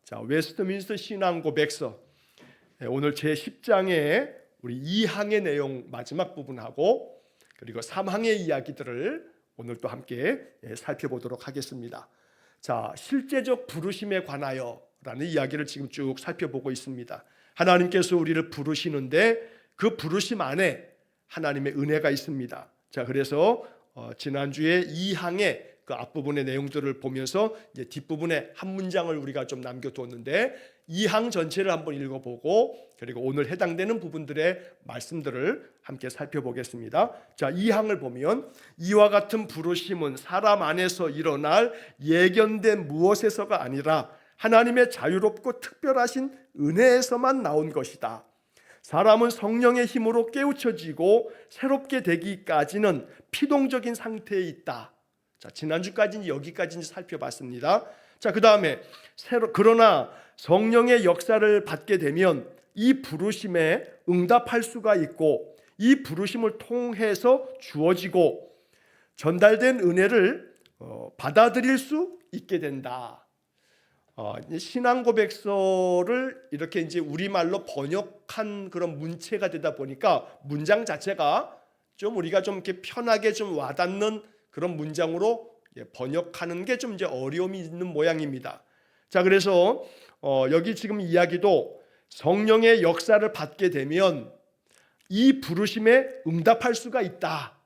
자, 웨스트민스터 신앙 고백서 오늘 제 10장의 우리 2항의 내용 마지막 부분하고 그리고 3항의 이야기들을 오늘 또 함께 살펴보도록 하겠습니다. 자, 실제적 부르심에 관하여라는 이야기를 지금 쭉 살펴보고 있습니다. 하나님께서 우리를 부르시는데 그 부르심 안에 하나님의 은혜가 있습니다. 자, 그래서 지난주에 2항의 그 앞부분의 내용들을 보면서 이제 뒷부분에 한 문장을 우리가 좀 남겨두었는데 2항 전체를 한번 읽어보고 그리고 오늘 해당되는 부분들의 말씀들을 함께 살펴보겠습니다. 자, 2항을 보면 이와 같은 부르심은 사람 안에서 일어날 예견된 무엇에서가 아니라 하나님의 자유롭고 특별하신 은혜에서만 나온 것이다. 사람은 성령의 힘으로 깨우쳐지고 새롭게 되기까지는 피동적인 상태에 있다. 자, 지난주까지는 여기까지 살펴봤습니다. 자, 그 다음에 그러나 성령의 역사를 받게 되면 이 부르심에 응답할 수가 있고 이 부르심을 통해서 주어지고 전달된 은혜를 받아들일 수 있게 된다. 신앙 고백서를 이렇게 이제 우리말로 번역한 그런 문체가 되다 보니까 문장 자체가 좀 우리가 좀 이렇게 편하게 좀 와닿는 그런 문장으로 번역하는 게 좀 이제 어려움이 있는 모양입니다. 자, 그래서 여기 지금 이야기도 성령의 역사를 받게 되면 이 부르심에 응답할 수가 있다.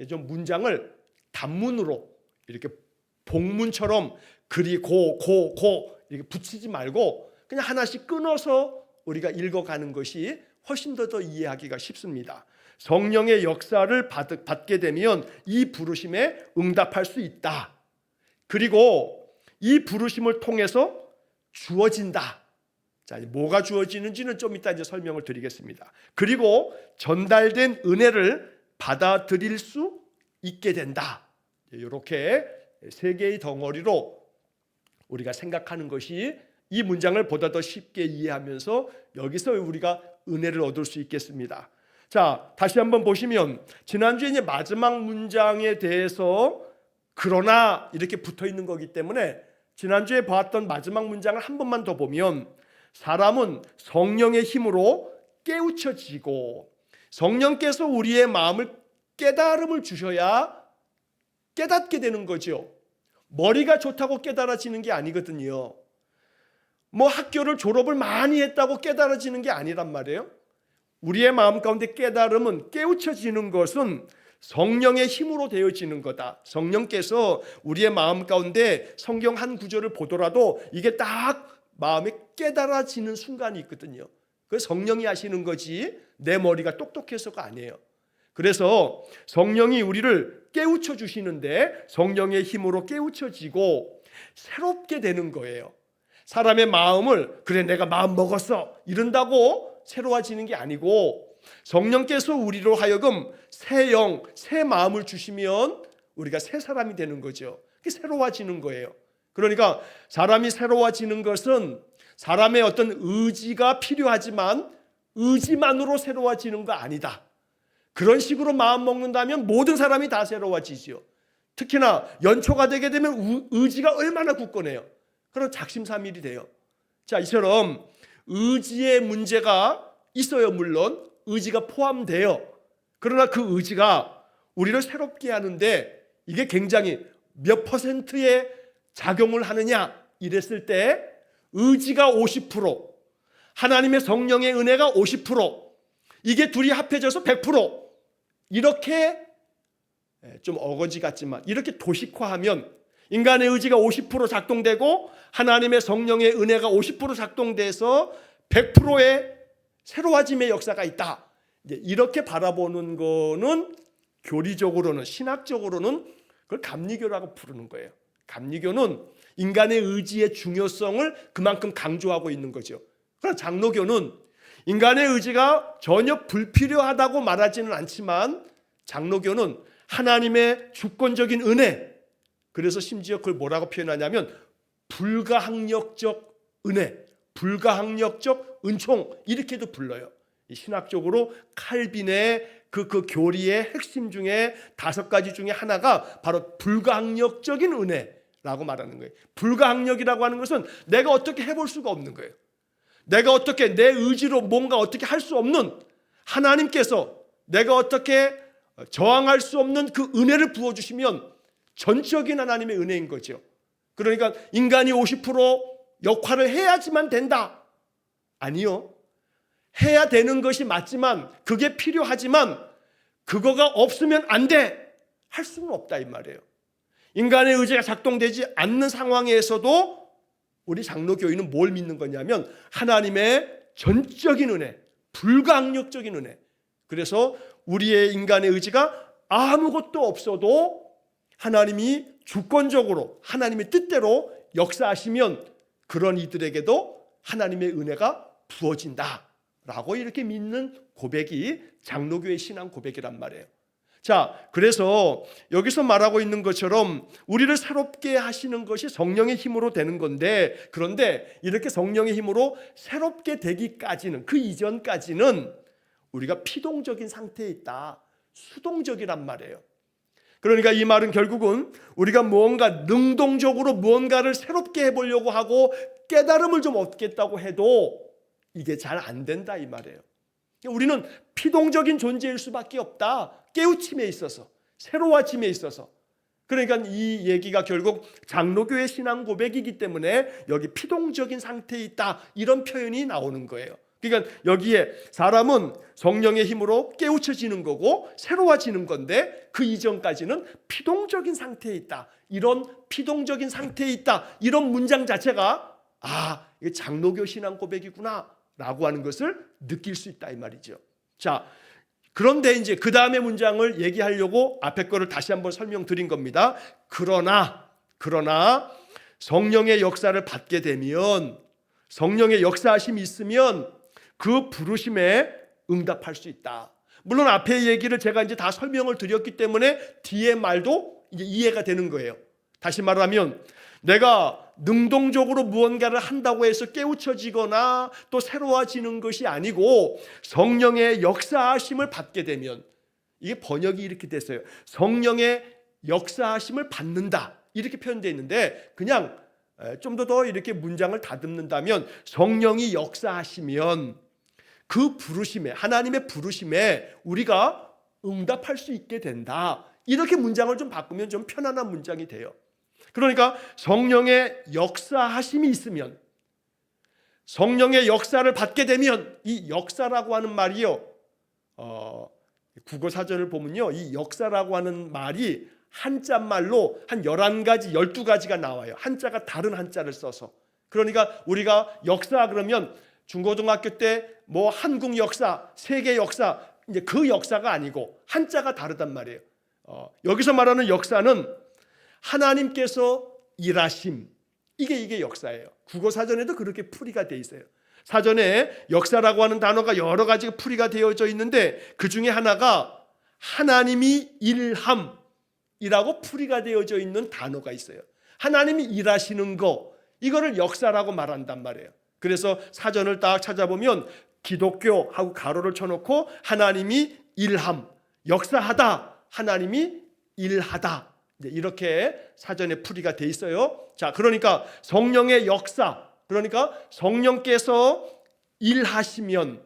좀 문장을 단문으로 이렇게 복문처럼 그리고 고 이렇게 붙이지 말고 그냥 하나씩 끊어서 우리가 읽어가는 것이 훨씬 더 이해하기가 쉽습니다. 성령의 역사를 받게 되면 이 부르심에 응답할 수 있다. 그리고 이 부르심을 통해서 주어진다. 자, 뭐가 주어지는지는 좀 이따 이제 설명을 드리겠습니다. 그리고 전달된 은혜를 받아들일 수 있게 된다. 이렇게 세 개의 덩어리로 우리가 생각하는 것이 이 문장을 보다 더 쉽게 이해하면서 여기서 우리가 은혜를 얻을 수 있겠습니다. 자, 다시 한번 보시면 지난주에 이제 마지막 문장에 대해서 그러나 이렇게 붙어 있는 거기 때문에 지난주에 봤던 마지막 문장을 한 번만 더 보면 사람은 성령의 힘으로 깨우쳐지고 성령께서 우리의 마음을 깨달음을 주셔야 깨닫게 되는 거죠. 머리가 좋다고 깨달아지는 게 아니거든요. 뭐 학교를 졸업을 많이 했다고 깨달아지는 게 아니란 말이에요. 우리의 마음 가운데 깨달음은 깨우쳐지는 것은 성령의 힘으로 되어지는 거다. 성령께서 우리의 마음 가운데 성경 한 구절을 보더라도 이게 딱 마음에 깨달아지는 순간이 있거든요. 그 성령이 하시는 거지 내 머리가 똑똑해서가 아니에요. 그래서 성령이 우리를 깨우쳐 주시는데 성령의 힘으로 깨우쳐지고 새롭게 되는 거예요. 사람의 마음을 그래 내가 마음 먹었어 이런다고 새로워지는 게 아니고 성령께서 우리로 하여금 새 영, 새 마음을 주시면 우리가 새 사람이 되는 거죠. 그게 새로워지는 거예요. 그러니까 사람이 새로워지는 것은 사람의 어떤 의지가 필요하지만 의지만으로 새로워지는 거 아니다. 그런 식으로 마음 먹는다면 모든 사람이 다 새로워지죠. 특히나 연초가 되게 되면 의지가 얼마나 굳건해요. 그런 작심삼일이 돼요. 자, 이처럼 의지의 문제가 있어요. 물론 의지가 포함돼요. 그러나 그 의지가 우리를 새롭게 하는데 이게 굉장히 몇 %의 작용을 하느냐 이랬을 때 의지가 50%, 하나님의 성령의 은혜가 50%, 이게 둘이 합해져서 100%, 이렇게 좀 어거지 같지만 이렇게 도식화하면 인간의 의지가 50% 작동되고 하나님의 성령의 은혜가 50% 작동돼서 100%의 새로워짐의 역사가 있다. 이렇게 바라보는 거는 교리적으로는 신학적으로는 그걸 감리교라고 부르는 거예요. 감리교는 인간의 의지의 중요성을 그만큼 강조하고 있는 거죠. 그러나 장로교는 인간의 의지가 전혀 불필요하다고 말하지는 않지만 장로교는 하나님의 주권적인 은혜, 그래서 심지어 그걸 뭐라고 표현하냐면 불가항력적 은혜, 불가항력적 은총 이렇게도 불러요. 신학적으로 칼빈의 그 교리의 핵심 중에 5가지 중에 하나가 바로 불가항력적인 은혜라는 라고 말하는 거예요. 불가항력이라고 하는 것은 내가 어떻게 해볼 수가 없는 거예요. 내가 어떻게 내 의지로 뭔가 어떻게 할 수 없는 하나님께서 내가 어떻게 저항할 수 없는 그 은혜를 부어주시면 전적인 하나님의 은혜인 거죠. 그러니까 인간이 50% 역할을 해야지만 된다. 아니요. 해야 되는 것이 맞지만 그게 필요하지만 그거가 없으면 안 돼. 할 수는 없다 이 말이에요. 인간의 의지가 작동되지 않는 상황에서도 우리 장로교인은 뭘 믿는 거냐면 하나님의 전적인 은혜, 불가항력적인 은혜. 그래서 우리의 인간의 의지가 아무것도 없어도 하나님이 주권적으로 하나님의 뜻대로 역사하시면 그런 이들에게도 하나님의 은혜가 부어진다라고 이렇게 믿는 고백이 장로교의 신앙 고백이란 말이에요. 자, 그래서 여기서 말하고 있는 것처럼 우리를 새롭게 하시는 것이 성령의 힘으로 되는 건데, 그런데 이렇게 성령의 힘으로 새롭게 되기까지는, 그 이전까지는 우리가 피동적인 상태에 있다, 수동적이란 말이에요. 그러니까 이 말은 결국은 우리가 무언가 능동적으로 무언가를 새롭게 해보려고 하고 깨달음을 좀 얻겠다고 해도 이게 잘 안 된다 이 말이에요. 우리는 피동적인 존재일 수밖에 없다. 깨우침에 있어서, 새로워짐에 있어서. 그러니까 이 얘기가 결국 장로교의 신앙 고백이기 때문에 여기 피동적인 상태에 있다 이런 표현이 나오는 거예요. 그러니까 여기에 사람은 성령의 힘으로 깨우쳐지는 거고 새로워지는 건데 그 이전까지는 피동적인 상태에 있다. 이런 피동적인 상태에 있다. 이런 문장 자체가 이게 장로교 신앙 고백이구나 라고 하는 것을 느낄 수 있다 이 말이죠. 자, 그런데 이제 그 다음에 문장을 얘기하려고 앞에 거를 다시 한번 설명드린 겁니다. 그러나 성령의 역사를 받게 되면, 성령의 역사하심이 있으면 그 부르심에 응답할 수 있다. 물론 앞에 얘기를 제가 이제 다 설명을 드렸기 때문에 뒤에 말도 이제 이해가 되는 거예요. 다시 말하면 내가 능동적으로 무언가를 한다고 해서 깨우쳐지거나 또 새로워지는 것이 아니고 성령의 역사하심을 받게 되면, 이게 번역이 이렇게 됐어요. 성령의 역사하심을 받는다 이렇게 표현되어 있는데 그냥 좀 더 이렇게 문장을 다듬는다면 성령이 역사하시면 그 부르심에, 하나님의 부르심에 우리가 응답할 수 있게 된다. 이렇게 문장을 좀 바꾸면 좀 편안한 문장이 돼요. 그러니까 성령의 역사하심이 있으면, 성령의 역사를 받게 되면, 이 역사라고 하는 말이요, 국어 사전을 보면요, 이 역사라고 하는 말이 한자말로 한 11가지, 12가지가 나와요. 한자가 다른 한자를 써서. 그러니까 우리가 역사 그러면 중고등학교 때 뭐 한국 역사, 세계 역사, 이제 그 역사가 아니고 한자가 다르단 말이에요. 여기서 말하는 역사는 하나님께서 일하심, 이게 역사예요. 국어 사전에도 그렇게 풀이가 돼 있어요. 사전에 역사라고 하는 단어가 여러 가지가 풀이가 되어져 있는데 그 중에 하나가 하나님이 일함이라고 풀이가 되어져 있는 단어가 있어요. 하나님이 일하시는 거, 이거를 역사라고 말한단 말이에요. 그래서 사전을 딱 찾아보면 기독교하고 가로를 쳐놓고 하나님이 일함, 역사하다, 하나님이 일하다, 이렇게 사전에 풀이가 돼 있어요. 자, 그러니까 성령의 역사, 그러니까 성령께서 일하시면,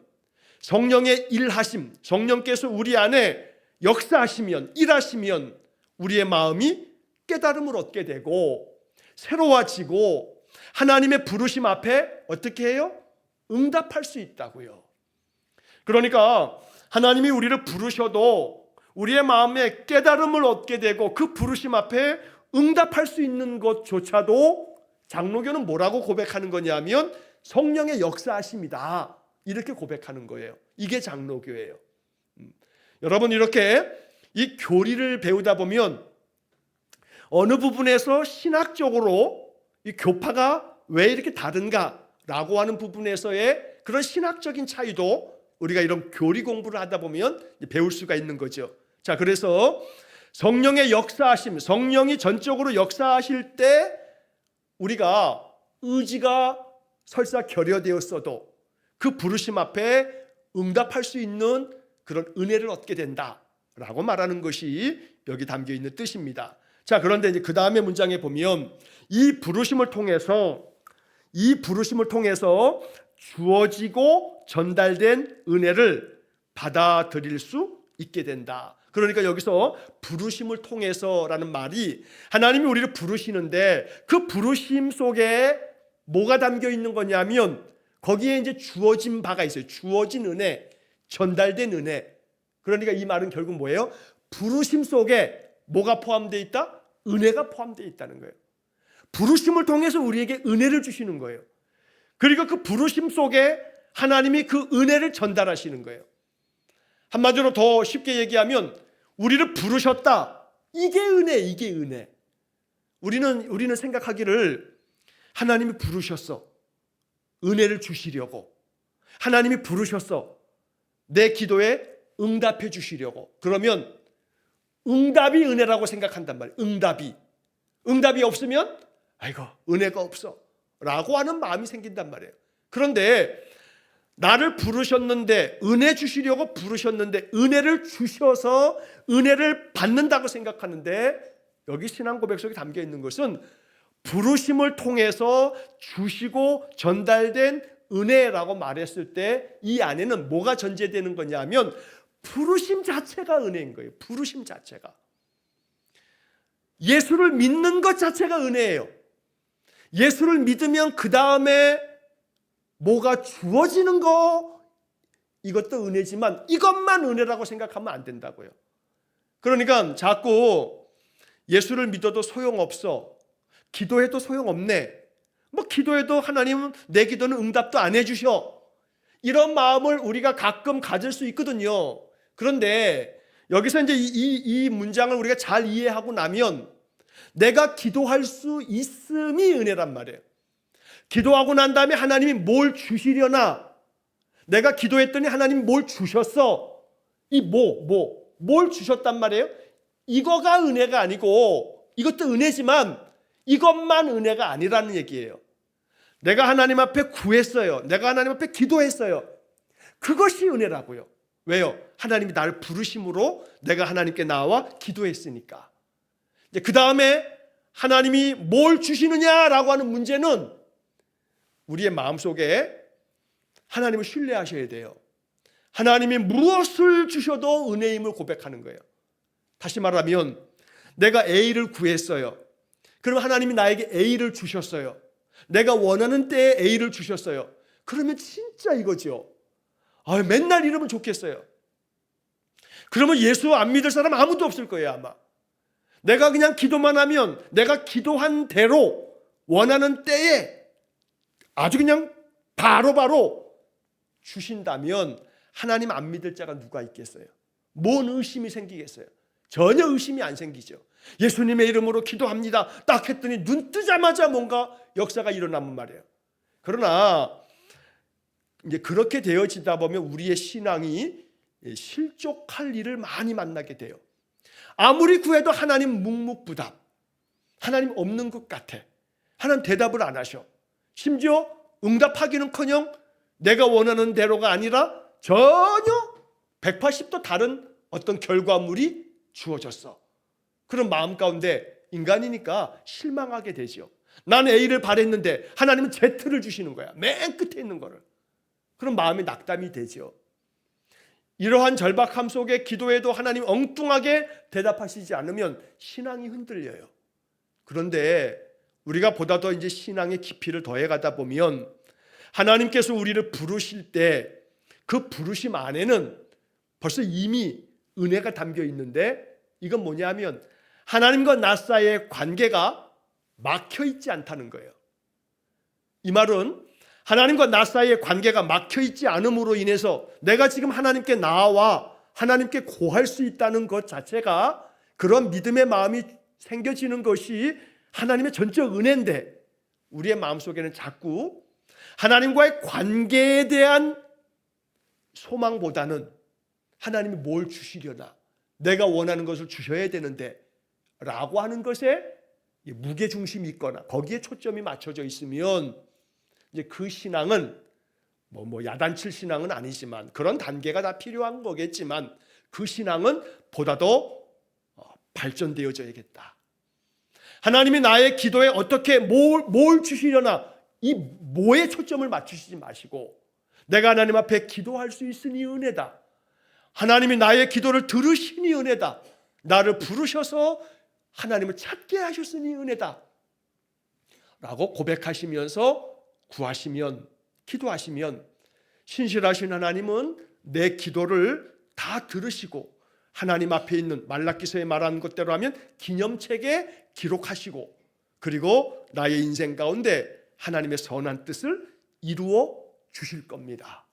성령의 일하심, 성령께서 우리 안에 역사하시면, 일하시면 우리의 마음이 깨달음을 얻게 되고 새로워지고 하나님의 부르심 앞에 어떻게 해요? 응답할 수 있다고요. 그러니까 하나님이 우리를 부르셔도 우리의 마음에 깨달음을 얻게 되고 그 부르심 앞에 응답할 수 있는 것조차도 장로교는 뭐라고 고백하는 거냐면 성령의 역사하심이다, 이렇게 고백하는 거예요. 이게 장로교예요. 여러분, 이렇게 이 교리를 배우다 보면 어느 부분에서 신학적으로 이 교파가 왜 이렇게 다른가라고 하는 부분에서의 그런 신학적인 차이도 우리가 이런 교리 공부를 하다 보면 배울 수가 있는 거죠. 자, 그래서 성령의 역사하심, 성령이 전적으로 역사하실 때 우리가 의지가 설사 결여되었어도 그 부르심 앞에 응답할 수 있는 그런 은혜를 얻게 된다라고 말하는 것이 여기 담겨 있는 뜻입니다. 자, 그런데 이제 그 다음에 문장에 보면 이 부르심을 통해서 주어지고 전달된 은혜를 받아들일 수 있게 된다. 그러니까 여기서 부르심을 통해서라는 말이 하나님이 우리를 부르시는데 그 부르심 속에 뭐가 담겨 있는 거냐면 거기에 이제 주어진 바가 있어요. 주어진 은혜, 전달된 은혜. 그러니까 이 말은 결국 뭐예요? 부르심 속에 뭐가 포함되어 있다? 은혜가 포함되어 있다는 거예요. 부르심을 통해서 우리에게 은혜를 주시는 거예요. 그리고 그 부르심 속에 하나님이 그 은혜를 전달하시는 거예요. 한마디로 더 쉽게 얘기하면 우리를 부르셨다. 이게 은혜, 이게 은혜. 우리는 생각하기를 하나님이 부르셨어. 은혜를 주시려고. 하나님이 부르셨어. 내 기도에 응답해 주시려고. 그러면 응답이 은혜라고 생각한단 말이에요. 응답이 없으면 아이고 은혜가 없어 라고 하는 마음이 생긴단 말이에요. 그런데 나를 부르셨는데 은혜 주시려고 부르셨는데 은혜를 주셔서 은혜를 받는다고 생각하는데 여기 신앙 고백 속에 담겨 있는 것은 부르심을 통해서 주시고 전달된 은혜라고 말했을 때 이 안에는 뭐가 전제되는 거냐면 부르심 자체가 은혜인 거예요. 부르심 자체가. 예수를 믿는 것 자체가 은혜예요. 예수를 믿으면 그 다음에 뭐가 주어지는 거 이것도 은혜지만 이것만 은혜라고 생각하면 안 된다고요. 그러니까 자꾸 예수를 믿어도 소용없어. 기도해도 소용없네. 뭐 기도해도 하나님은 내 기도는 응답도 안 해주셔. 이런 마음을 우리가 가끔 가질 수 있거든요. 그런데 여기서 이제 이 문장을 우리가 잘 이해하고 나면 내가 기도할 수 있음이 은혜란 말이에요. 기도하고 난 다음에 하나님이 뭘 주시려나? 내가 기도했더니 하나님이 뭘 주셨어? 뭘 주셨단 말이에요? 이거가 은혜가 아니고 이것도 은혜지만 이것만 은혜가 아니라는 얘기예요. 내가 하나님 앞에 구했어요. 내가 하나님 앞에 기도했어요. 그것이 은혜라고요. 왜요? 하나님이 나를 부르심으로 내가 하나님께 나와 기도했으니까. 이제 그 다음에 하나님이 뭘 주시느냐라고 하는 문제는 우리의 마음속에 하나님을 신뢰하셔야 돼요. 하나님이 무엇을 주셔도 은혜임을 고백하는 거예요. 다시 말하면 내가 A를 구했어요. 그럼 하나님이 나에게 A를 주셨어요. 내가 원하는 때에 A를 주셨어요. 그러면 진짜 이거죠. 맨날 이러면 좋겠어요. 그러면 예수 안 믿을 사람 아무도 없을 거예요 아마. 내가 그냥 기도만 하면 내가 기도한 대로 원하는 때에 아주 그냥 바로바로 주신다면 하나님 안 믿을 자가 누가 있겠어요? 뭔 의심이 생기겠어요? 전혀 의심이 안 생기죠. 예수님의 이름으로 기도합니다. 딱 했더니 눈 뜨자마자 뭔가 역사가 일어나면 말이에요. 그러나 이제 그렇게 되어지다 보면 우리의 신앙이 실족할 일을 많이 만나게 돼요. 아무리 구해도 하나님 묵묵부답. 하나님 없는 것 같아. 하나님 대답을 안 하셔. 심지어 응답하기는커녕 내가 원하는 대로가 아니라 전혀 180도 다른 어떤 결과물이 주어졌어. 그런 마음 가운데 인간이니까 실망하게 되죠. 나는 A를 바랬는데 하나님은 Z를 주시는 거야. 맨 끝에 있는 거를. 그런 마음이 낙담이 되죠. 이러한 절박함 속에 기도해도 하나님 엉뚱하게 대답하시지 않으면 신앙이 흔들려요. 그런데 우리가 보다 더 이제 신앙의 깊이를 더해가다 보면 하나님께서 우리를 부르실 때 그 부르심 안에는 벌써 이미 은혜가 담겨 있는데 이건 뭐냐면 하나님과 나 사이의 관계가 막혀 있지 않다는 거예요. 이 말은 하나님과 나 사이의 관계가 막혀 있지 않음으로 인해서 내가 지금 하나님께 나와 하나님께 고할 수 있다는 것 자체가 그런 믿음의 마음이 생겨지는 것이 하나님의 전적 은혜인데 우리의 마음속에는 자꾸 하나님과의 관계에 대한 소망보다는 하나님이 뭘 주시려나 내가 원하는 것을 주셔야 되는데 라고 하는 것에 무게중심이 있거나 거기에 초점이 맞춰져 있으면 이제 그 신앙은 야단칠 신앙은 아니지만 그런 단계가 다 필요한 거겠지만 그 신앙은 보다 더 발전되어져야겠다. 하나님이 나의 기도에 어떻게 뭘 주시려나 이 뭐에 초점을 맞추시지 마시고 내가 하나님 앞에 기도할 수 있으니 은혜다. 하나님이 나의 기도를 들으시니 은혜다. 나를 부르셔서 하나님을 찾게 하셨으니 은혜다 라고 고백하시면서 구하시면, 기도하시면 신실하신 하나님은 내 기도를 다 들으시고 하나님 앞에 있는 말라기서에 말한 것대로 하면 기념책에 기록하시고 그리고 나의 인생 가운데 하나님의 선한 뜻을 이루어 주실 겁니다.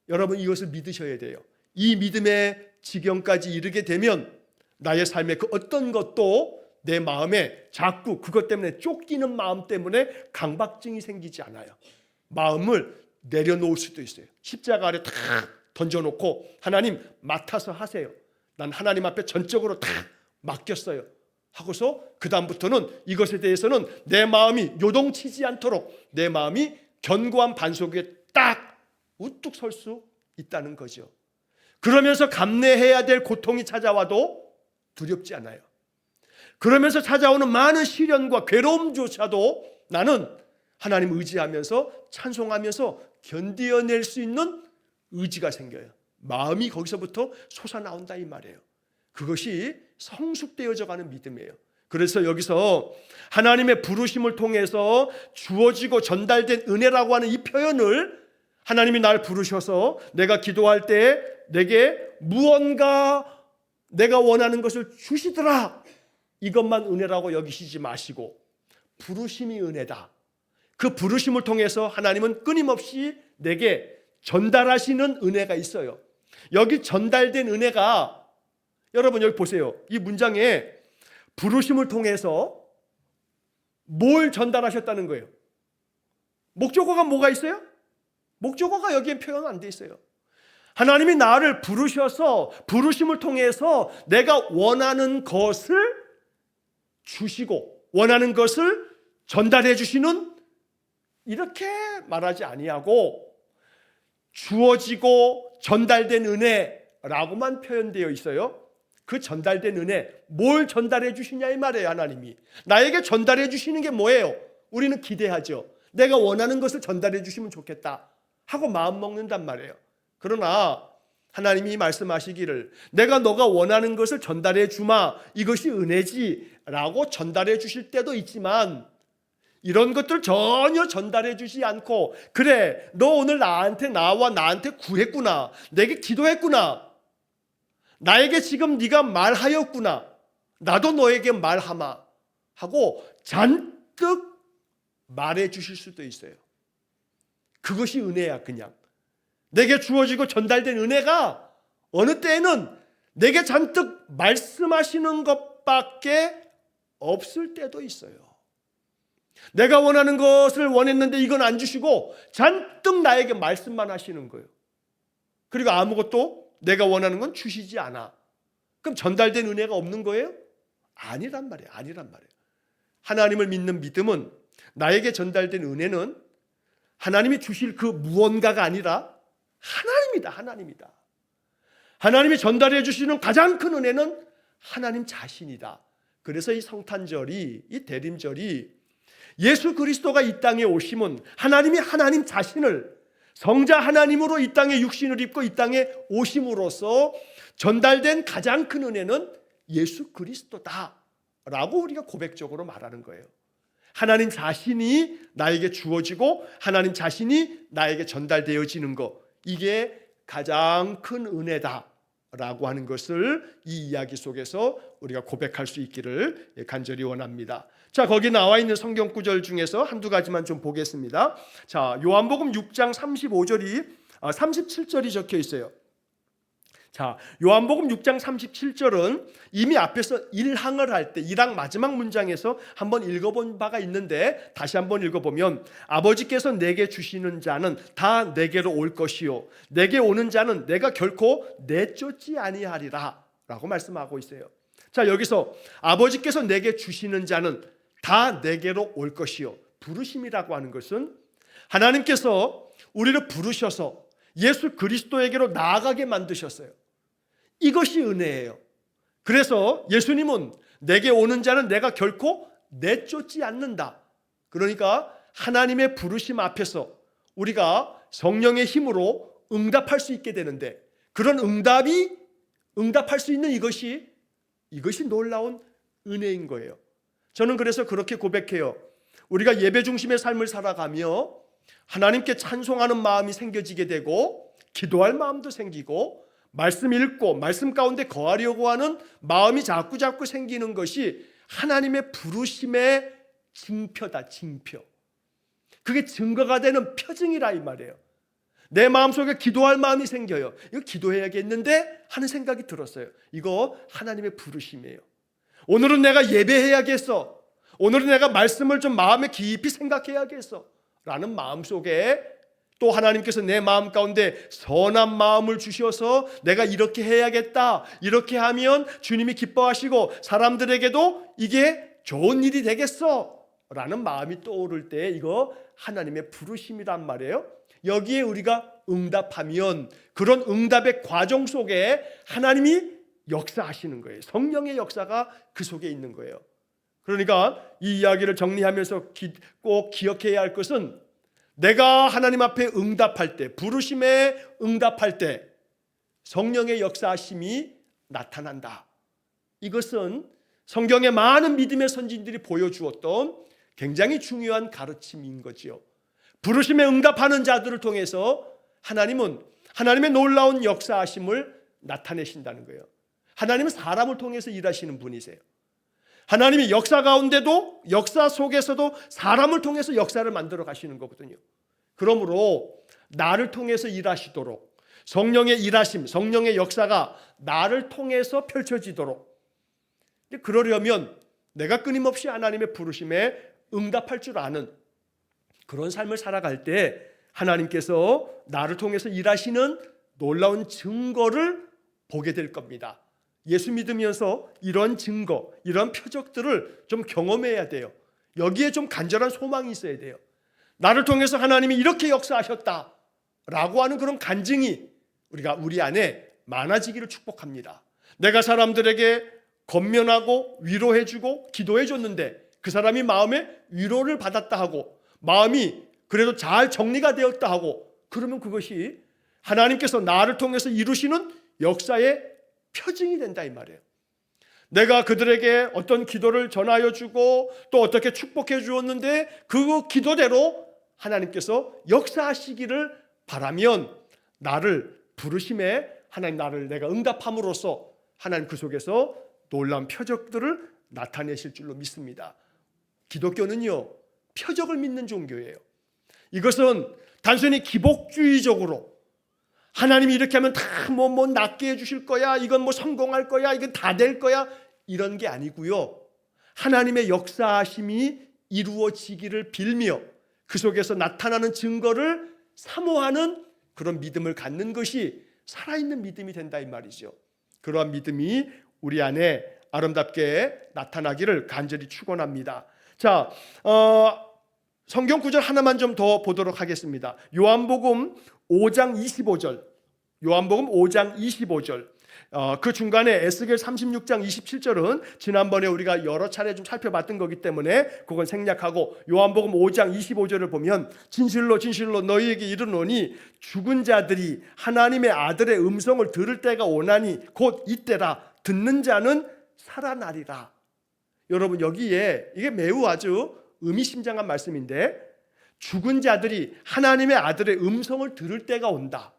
여러분 이것을 믿으셔야 돼요. 이 믿음의 지경까지 이르게 되면 나의 삶의 그 어떤 것도 내 마음에 자꾸 그것 때문에 쫓기는 마음 때문에 강박증이 생기지 않아요. 마음을 내려놓을 수도 있어요. 십자가 아래 다 던져놓고 하나님 맡아서 하세요. 난 하나님 앞에 전적으로 다 맡겼어요 하고서 그 다음부터는 이것에 대해서는 내 마음이 요동치지 않도록 내 마음이 견고한 반석 위에 딱 우뚝 설 수 있다는 거죠. 그러면서 감내해야 될 고통이 찾아와도 두렵지 않아요. 그러면서 찾아오는 많은 시련과 괴로움조차도 나는 하나님 의지하면서 찬송하면서 견디어낼 수 있는 의지가 생겨요. 마음이 거기서부터 솟아나온다 이 말이에요. 그것이 성숙되어져 가는 믿음이에요. 그래서 여기서 하나님의 부르심을 통해서 주어지고 전달된 은혜라고 하는 이 표현을 하나님이 날 부르셔서 내가 기도할 때 내게 무언가 내가 원하는 것을 주시더라, 이것만 은혜라고 여기시지 마시고 부르심이 은혜다. 그 부르심을 통해서 하나님은 끊임없이 내게 전달하시는 은혜가 있어요. 여기 전달된 은혜가 여러분 여기 보세요. 이 문장에 부르심을 통해서 뭘 전달하셨다는 거예요? 목적어가 뭐가 있어요? 목적어가 여기에 표현 안 돼 있어요. 하나님이 나를 부르셔서 부르심을 통해서 내가 원하는 것을 주시고 원하는 것을 전달해 주시는, 이렇게 말하지 아니하고 주어지고 전달된 은혜라고만 표현되어 있어요. 그 전달된 은혜, 뭘 전달해 주시냐 이 말이에요. 하나님이 나에게 전달해 주시는 게 뭐예요? 우리는 기대하죠. 내가 원하는 것을 전달해 주시면 좋겠다 하고 마음 먹는단 말이에요. 그러나 하나님이 말씀하시기를 내가 너가 원하는 것을 전달해 주마, 이것이 은혜지 라고 전달해 주실 때도 있지만 이런 것들 전혀 전달해 주지 않고 그래 너 오늘 나와 나한테 구했구나, 내게 기도했구나, 나에게 지금 네가 말하였구나, 나도 너에게 말하마 하고 잔뜩 말해 주실 수도 있어요. 그것이 은혜야. 그냥 내게 주어지고 전달된 은혜가 어느 때에는 내게 잔뜩 말씀하시는 것밖에 없을 때도 있어요. 내가 원하는 것을 원했는데 이건 안 주시고 잔뜩 나에게 말씀만 하시는 거예요. 그리고 아무것도 내가 원하는 건 주시지 않아. 그럼 전달된 은혜가 없는 거예요? 아니란 말이에요. 아니란 말이에요. 하나님을 믿는 믿음은 나에게 전달된 은혜는 하나님이 주실 그 무언가가 아니라 하나님이다. 하나님이다. 하나님이 전달해 주시는 가장 큰 은혜는 하나님 자신이다. 그래서 이 성탄절이, 이 대림절이 예수 그리스도가 이 땅에 오심은 하나님이 하나님 자신을 성자 하나님으로 이 땅에 육신을 입고 이 땅에 오심으로써 전달된 가장 큰 은혜는 예수 그리스도다 라고 우리가 고백적으로 말하는 거예요. 하나님 자신이 나에게 주어지고 하나님 자신이 나에게 전달되어지는 것, 이게 가장 큰 은혜다 라고 하는 것을 이 이야기 속에서 우리가 고백할 수 있기를 간절히 원합니다. 자, 거기 나와 있는 성경 구절 중에서 한두 가지만 좀 보겠습니다. 자, 요한복음 6장 37절이 적혀 있어요. 자, 요한복음 6장 37절은 이미 앞에서 1항을 할 때 1항 마지막 문장에서 한번 읽어본 바가 있는데 다시 한번 읽어보면 아버지께서 내게 주시는 자는 다 내게로 올 것이요 내게 오는 자는 내가 결코 내쫓지 아니하리라 라고 말씀하고 있어요. 자, 여기서 아버지께서 내게 주시는 자는 다 내게로 올 것이요, 부르심이라고 하는 것은 하나님께서 우리를 부르셔서 예수 그리스도에게로 나아가게 만드셨어요. 이것이 은혜예요. 그래서 예수님은 내게 오는 자는 내가 결코 내쫓지 않는다. 그러니까 하나님의 부르심 앞에서 우리가 성령의 힘으로 응답할 수 있게 되는데, 그런 응답할 수 있는 이것이 놀라운 은혜인 거예요. 저는 그래서 그렇게 고백해요. 우리가 예배 중심의 삶을 살아가며 하나님께 찬송하는 마음이 생겨지게 되고, 기도할 마음도 생기고, 말씀 읽고 말씀 가운데 거하려고 하는 마음이 자꾸 생기는 것이 하나님의 부르심의 징표다. 징표. 그게 증거가 되는 표징이라 이 말이에요. 내 마음속에 기도할 마음이 생겨요. 이거 기도해야겠는데 하는 생각이 들었어요. 이거 하나님의 부르심이에요. 오늘은 내가 예배해야겠어. 오늘은 내가 말씀을 좀 마음에 깊이 생각해야겠어 라는 마음속에 또 하나님께서 내 마음 가운데 선한 마음을 주셔서 내가 이렇게 해야겠다, 이렇게 하면 주님이 기뻐하시고 사람들에게도 이게 좋은 일이 되겠어 라는 마음이 떠오를 때 이거 하나님의 부르심이란 말이에요. 여기에 우리가 응답하면 그런 응답의 과정 속에 하나님이 역사하시는 거예요. 성령의 역사가 그 속에 있는 거예요. 그러니까 이 이야기를 정리하면서 꼭 기억해야 할 것은, 내가 하나님 앞에 응답할 때, 부르심에 응답할 때 성령의 역사하심이 나타난다. 이것은 성경의 많은 믿음의 선진들이 보여주었던 굉장히 중요한 가르침인 거지요. 부르심에 응답하는 자들을 통해서 하나님은 하나님의 놀라운 역사하심을 나타내신다는 거예요. 하나님은 사람을 통해서 일하시는 분이세요. 하나님이 역사 가운데도, 역사 속에서도 사람을 통해서 역사를 만들어 가시는 거거든요. 그러므로 나를 통해서 일하시도록, 성령의 일하심, 성령의 역사가 나를 통해서 펼쳐지도록, 그러려면 내가 끊임없이 하나님의 부르심에 응답할 줄 아는 그런 삶을 살아갈 때 하나님께서 나를 통해서 일하시는 놀라운 증거를 보게 될 겁니다. 예수 믿으면서 이런 증거, 이런 표적들을 좀 경험해야 돼요. 여기에 좀 간절한 소망이 있어야 돼요. 나를 통해서 하나님이 이렇게 역사하셨다 라고 하는 그런 간증이 우리 안에 많아지기를 축복합니다. 내가 사람들에게 권면하고 위로해주고 기도해줬는데 그 사람이 마음에 위로를 받았다 하고 마음이 그래도 잘 정리가 되었다 하고, 그러면 그것이 하나님께서 나를 통해서 이루시는 역사의 표징이 된다 이 말이에요. 내가 그들에게 어떤 기도를 전하여 주고 또 어떻게 축복해 주었는데 그 기도대로 하나님께서 역사하시기를 바라면 나를 부르심에 하나님 나를 내가 응답함으로써 하나님 그 속에서 놀라운 표적들을 나타내실 줄로 믿습니다. 기독교는요, 표적을 믿는 종교예요. 이것은 단순히 기복주의적으로 하나님이 이렇게 하면 다 뭐 낫게 해주실 거야, 이건 뭐 성공할 거야, 이건 다 될 거야, 이런 게 아니고요. 하나님의 역사하심이 이루어지기를 빌며 그 속에서 나타나는 증거를 사모하는 그런 믿음을 갖는 것이 살아있는 믿음이 된다 이 말이죠. 그러한 믿음이 우리 안에 아름답게 나타나기를 간절히 축원합니다. 자, 성경 구절 하나만 좀 더 보도록 하겠습니다. 요한복음 5장 25절. 요한복음 5장 25절. 그 중간에 에스겔 36장 27절은 지난번에 우리가 여러 차례 좀 살펴봤던 거기 때문에 그건 생략하고 요한복음 5장 25절을 보면 진실로 진실로 너희에게 이르노니 죽은 자들이 하나님의 아들의 음성을 들을 때가 오나니 곧 이때라. 듣는 자는 살아나리라. 여러분, 여기에 이게 매우 아주 의미심장한 말씀인데, 죽은 자들이 하나님의 아들의 음성을 들을 때가 온다.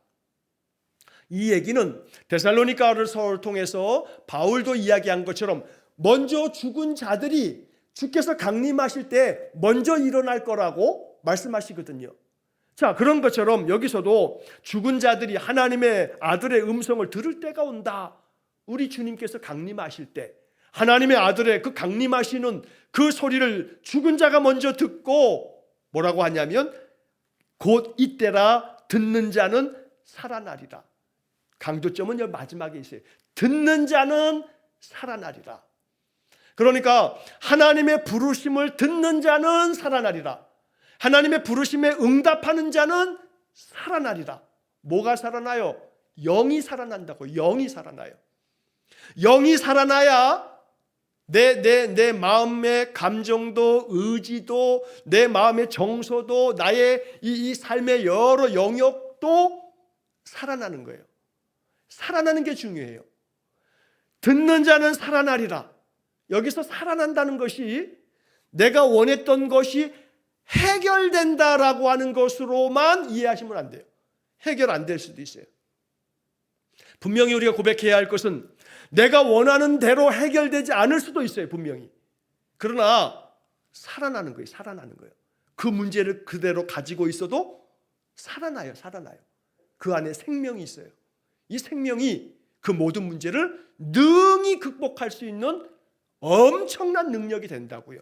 이 얘기는 데살로니가서를 통해서 바울도 이야기한 것처럼 먼저 죽은 자들이 주께서 강림하실 때 먼저 일어날 거라고 말씀하시거든요. 자, 그런 것처럼 여기서도 죽은 자들이 하나님의 아들의 음성을 들을 때가 온다. 우리 주님께서 강림하실 때 하나님의 아들의 그 강림하시는 그 소리를 죽은 자가 먼저 듣고 뭐라고 하냐면 곧 이때라. 듣는 자는 살아나리라. 강조점은 여기 마지막에 있어요. 듣는 자는 살아나리라. 그러니까 하나님의 부르심을 듣는 자는 살아나리라. 하나님의 부르심에 응답하는 자는 살아나리라. 뭐가 살아나요? 영이 살아난다고. 영이 살아나요. 영이 살아나야 내 마음의 감정도, 의지도, 내 마음의 정서도, 나의 이 삶의 여러 영역도 살아나는 거예요. 살아나는 게 중요해요. 듣는 자는 살아나리라. 여기서 살아난다는 것이 내가 원했던 것이 해결된다라고 하는 것으로만 이해하시면 안 돼요. 해결 안 될 수도 있어요. 분명히 우리가 고백해야 할 것은 내가 원하는 대로 해결되지 않을 수도 있어요. 분명히. 그러나 살아나는 거예요. 살아나는 거예요. 그 문제를 그대로 가지고 있어도 살아나요. 살아나요. 그 안에 생명이 있어요. 이 생명이 그 모든 문제를 능히 극복할 수 있는 엄청난 능력이 된다고요.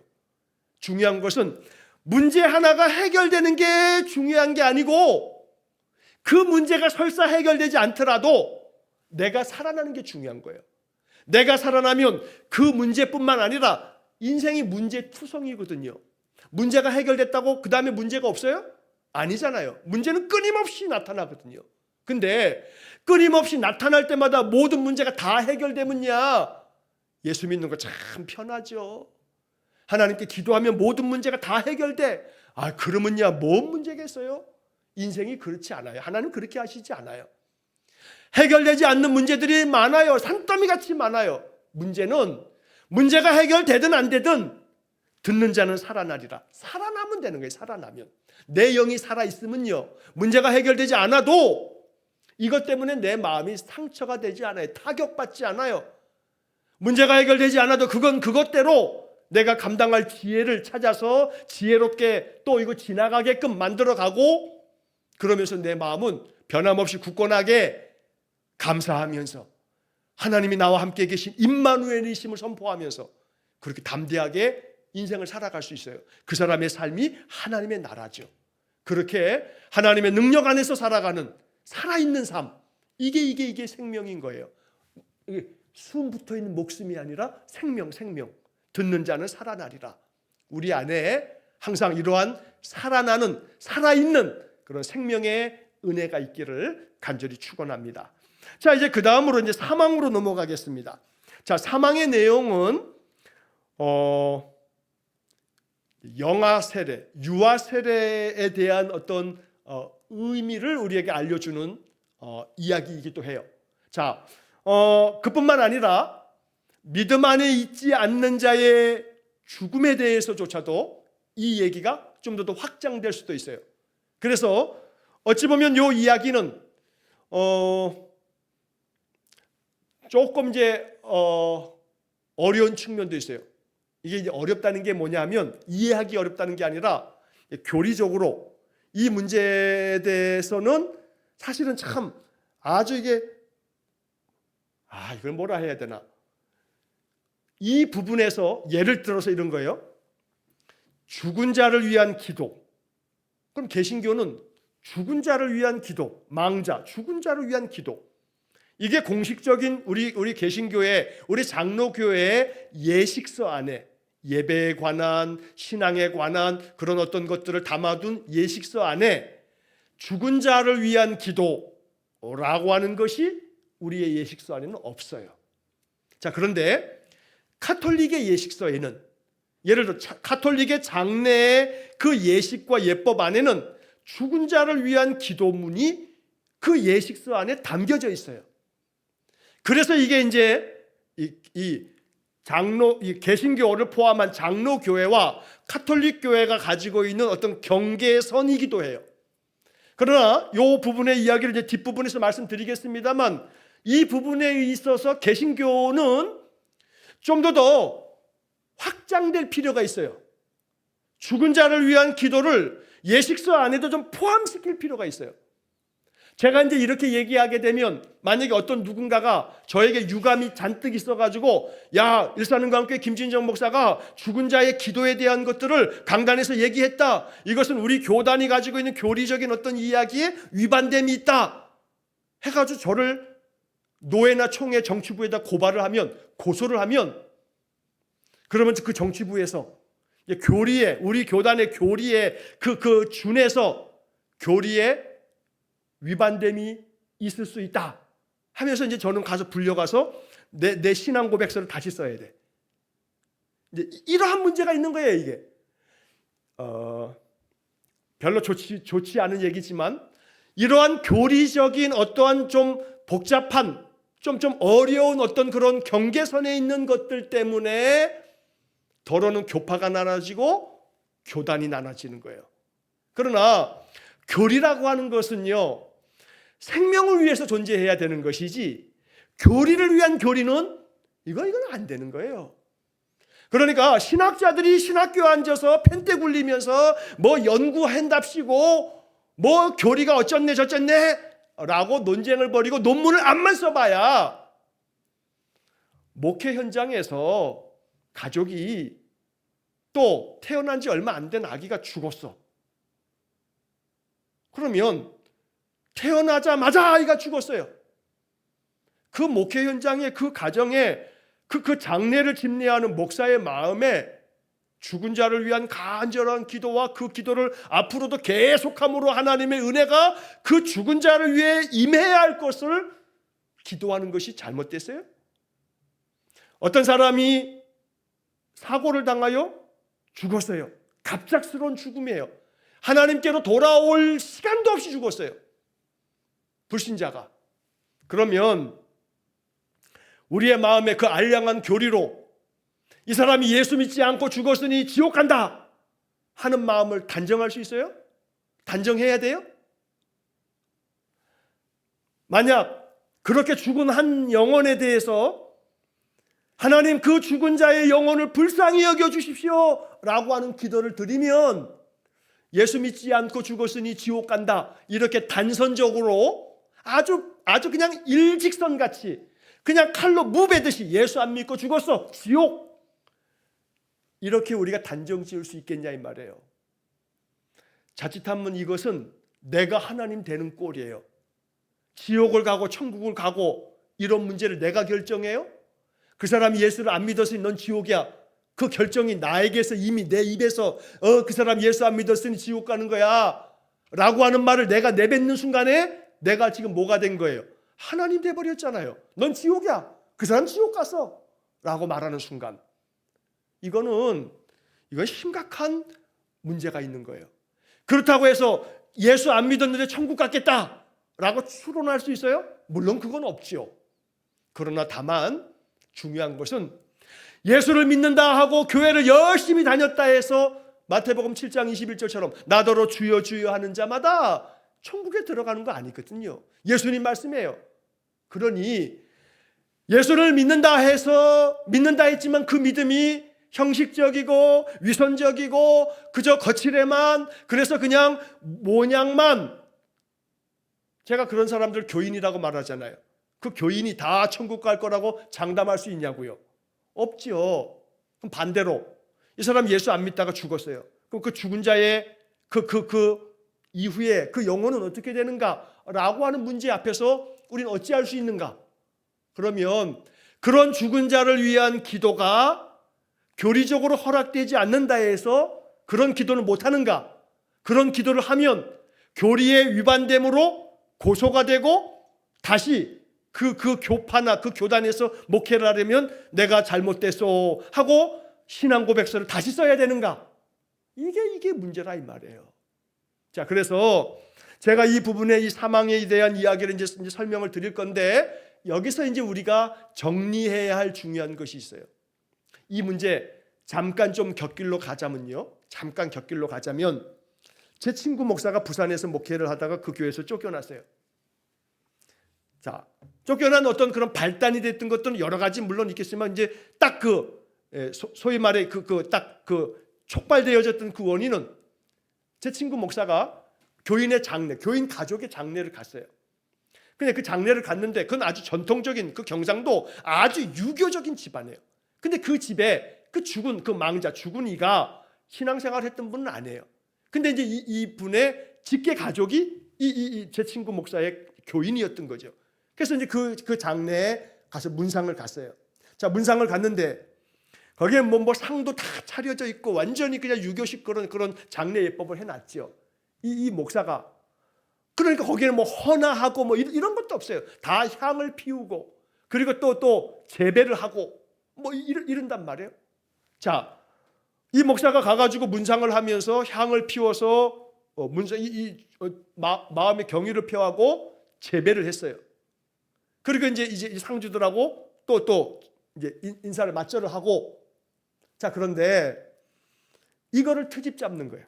중요한 것은 문제 하나가 해결되는 게 중요한 게 아니고 그 문제가 설사 해결되지 않더라도 내가 살아나는 게 중요한 거예요. 내가 살아나면 그 문제뿐만 아니라 인생이 문제투성이거든요. 문제가 해결됐다고 그 다음에 문제가 없어요? 아니잖아요. 문제는 끊임없이 나타나거든요. 근데 끊임없이 나타날 때마다 모든 문제가 다 해결되면야 예수 믿는 거 참 편하죠. 하나님께 기도하면 모든 문제가 다 해결돼. 그러면야 뭔 문제겠어요? 인생이 그렇지 않아요. 하나님 그렇게 하시지 않아요. 해결되지 않는 문제들이 많아요. 산더미같이 많아요. 문제는 문제가 해결되든 안 되든 듣는 자는 살아나리라. 살아나면 되는 거예요. 살아나면. 내 영이 살아있으면요, 문제가 해결되지 않아도 이것 때문에 내 마음이 상처가 되지 않아요. 타격받지 않아요. 문제가 해결되지 않아도 그건 그것대로 내가 감당할 지혜를 찾아서 지혜롭게 또 이거 지나가게끔 만들어가고, 그러면서 내 마음은 변함없이 굳건하게 감사하면서 하나님이 나와 함께 계신 임마누엘이심을 선포하면서 그렇게 담대하게 인생을 살아갈 수 있어요. 그 사람의 삶이 하나님의 나라죠. 그렇게 하나님의 능력 안에서 살아가는 살아있는 삶, 이게 생명인 거예요. 숨 붙어있는 목숨이 아니라 생명. 듣는 자는 살아나리라. 우리 안에 항상 이러한 살아나는, 살아있는 그런 생명의 은혜가 있기를 간절히 축원합니다. 자, 이제 그 다음으로 이제 사망으로 넘어가겠습니다. 자, 사망의 내용은 영아 세례, 유아 세례에 대한 어떤 의미를 우리에게 알려주는 이야기이기도 해요. 자, 그뿐만 아니라 믿음 안에 있지 않는 자의 죽음에 대해서조차도 이 얘기가 좀 더 확장될 수도 있어요. 그래서 어찌 보면 이 이야기는 조금 이제 어려운 측면도 있어요. 이게 이제 어렵다는 게 뭐냐면, 이해하기 어렵다는 게 아니라 교리적으로 이 문제에 대해서는 사실은 참 아주 이게 이걸 뭐라 해야 되나, 이 부분에서 예를 들어서 이런 거예요. 죽은 자를 위한 기도. 그럼 개신교는 죽은 자를 위한 기도, 망자, 죽은 자를 위한 기도, 이게 공식적인 우리 개신교회, 우리 장로교회의 예식서 안에 예배에 관한, 신앙에 관한 그런 어떤 것들을 담아둔 예식서 안에 죽은 자를 위한 기도라고 하는 것이 우리의 예식서 안에는 없어요. 자, 그런데 카톨릭의 예식서에는, 예를 들어 카톨릭의 장례의 그 예식과 예법 안에는 죽은 자를 위한 기도문이 그 예식서 안에 담겨져 있어요. 그래서 이게 이제 이 개신교를 포함한 장로교회와 카톨릭 교회가 가지고 있는 어떤 경계선이기도 해요. 그러나 이 부분의 이야기를 이제 뒷부분에서 말씀드리겠습니다만, 이 부분에 있어서 개신교는 좀 더 확장될 필요가 있어요. 죽은 자를 위한 기도를 예식서 안에도 좀 포함시킬 필요가 있어요. 제가 이제 이렇게 얘기하게 되면, 만약에 어떤 누군가가 저에게 유감이 잔뜩 있어가지고, 야, 일산은광교회 김진정 목사가 죽은 자의 기도에 대한 것들을 강단에서 얘기했다, 이것은 우리 교단이 가지고 있는 교리적인 어떤 이야기에 위반됨이 있다 해가지고 저를 노회나 총회 정치부에다 고소를 하면, 그러면 그 정치부에서 교리에, 우리 교단의 교리에 그 준해서 교리에 위반됨이 있을 수 있다 하면서 이제 저는 가서 불려가서 내 신앙 고백서를 다시 써야 돼. 이제 이러한 문제가 있는 거예요, 이게. 별로 좋지 않은 얘기지만 이러한 교리적인 어떠한 좀 복잡한 좀 어려운 어떤 그런 경계선에 있는 것들 때문에 더러는 교파가 나눠지고 교단이 나눠지는 거예요. 그러나 교리라고 하는 것은요, 생명을 위해서 존재해야 되는 것이지 교리를 위한 교리는 이건 안 되는 거예요. 그러니까 신학자들이 신학교에 앉아서 펜대 굴리면서 뭐 연구한답시고 뭐 교리가 어쩌네 저쩌네 라고 논쟁을 벌이고 논문을 암만 써봐야 목회 현장에서 가족이 또 태어난 지 얼마 안 된 아기가 죽었어. 그러면 태어나자마자 아이가 죽었어요. 그 목회 현장에 그 가정에 그 장례를 집례하는 목사의 마음에 죽은 자를 위한 간절한 기도와 그 기도를 앞으로도 계속함으로 하나님의 은혜가 그 죽은 자를 위해 임해야 할 것을 기도하는 것이 잘못됐어요? 어떤 사람이 사고를 당하여 죽었어요. 갑작스러운 죽음이에요. 하나님께로 돌아올 시간도 없이 죽었어요. 불신자가. 그러면 우리의 마음에 그 알량한 교리로 이 사람이 예수 믿지 않고 죽었으니 지옥 간다 하는 마음을 단정할 수 있어요? 단정해야 돼요? 만약 그렇게 죽은 한 영혼에 대해서 하나님 그 죽은 자의 영혼을 불쌍히 여겨 주십시오 라고 하는 기도를 드리면 예수 믿지 않고 죽었으니 지옥 간다 이렇게 단선적으로 아주 그냥 일직선같이 그냥 칼로 무베듯이 예수 안 믿고 죽었어 지옥 이렇게 우리가 단정 지을 수 있겠냐 이 말이에요. 자칫하면 이것은 내가 하나님 되는 꼴이에요. 지옥을 가고 천국을 가고 이런 문제를 내가 결정해요? 그 사람이 예수를 안 믿었으니 넌 지옥이야. 그 결정이 나에게서 이미 내 입에서 그 사람 예수 안 믿었으니 지옥 가는 거야 라고 하는 말을 내가 내뱉는 순간에 내가 지금 뭐가 된 거예요? 하나님 돼버렸잖아요. 넌 지옥이야. 그 사람 지옥 갔어 라고 말하는 순간 이건 심각한 문제가 있는 거예요. 그렇다고 해서 예수 안 믿었는데 천국 갔겠다 라고 추론할 수 있어요? 물론 그건 없죠. 그러나 다만 중요한 것은 예수를 믿는다 하고 교회를 열심히 다녔다 해서 마태복음 7장 21절처럼 나더러 주여 주여 하는 자마다 천국에 들어가는 거 아니거든요. 예수님 말씀이에요. 그러니 예수를 믿는다 했지만 그 믿음이 형식적이고 위선적이고 그저 거칠에만 그래서 그냥 모양만 제가 그런 사람들 교인이라고 말하잖아요. 그 교인이 다 천국 갈 거라고 장담할 수 있냐고요? 없죠. 그럼 반대로 이 사람 예수 안 믿다가 죽었어요. 그럼 그 죽은 자의 그 이후에 그 영혼은 어떻게 되는가라고 하는 문제 앞에서 우리는 어찌할 수 있는가? 그러면 그런 죽은 자를 위한 기도가 교리적으로 허락되지 않는다 해서 그런 기도를 못하는가? 그런 기도를 하면 교리에 위반됨으로 고소가 되고 다시 그 교파나 그 교단에서 목회를 하려면 내가 잘못됐어 하고 신앙 고백서를 다시 써야 되는가? 이게 문제라 이 말이에요. 자, 그래서 제가 이 부분에 이 사망에 대한 이야기를 이제 설명을 드릴 건데 여기서 이제 우리가 정리해야 할 중요한 것이 있어요. 이 문제 잠깐 좀 곁길로 가자면요. 제 친구 목사가 부산에서 목회를 하다가 그 교회에서 쫓겨났어요. 자, 쫓겨난 어떤 그런 발단이 됐던 것들은 여러 가지 물론 있겠지만 이제 딱 소위 말해 딱 촉발되어졌던 그 원인은 제 친구 목사가 교인의 장례, 교인 가족의 장례를 갔어요. 근데 그 장례를 갔는데 그건 아주 전통적인 그 경상도 아주 유교적인 집안이에요. 근데 그 집에 그 죽은 그 망자, 죽은 이가 신앙생활 했던 분은 아니에요. 근데 이제 이 분의 직계 가족이 제 친구 목사의 교인이었던 거죠. 그래서 이제 그 장례에 가서 문상을 갔어요. 자, 문상을 갔는데 거기에 뭐 상도 다 차려져 있고 완전히 그냥 유교식 그런 장례 예법을 해놨죠. 이 목사가 그러니까 거기에는 뭐 헌화하고 뭐 이런 것도 없어요. 다 향을 피우고 그리고 또 재배를 하고 뭐 이런단 말이에요. 자, 이 목사가 가가지고 문상을 하면서 향을 피워서 마음의 경의를 표하고 제배를 했어요. 그리고 이제 상주들하고 또 이제 인사를 맞절을 하고, 자, 그런데 이거를 트집 잡는 거예요.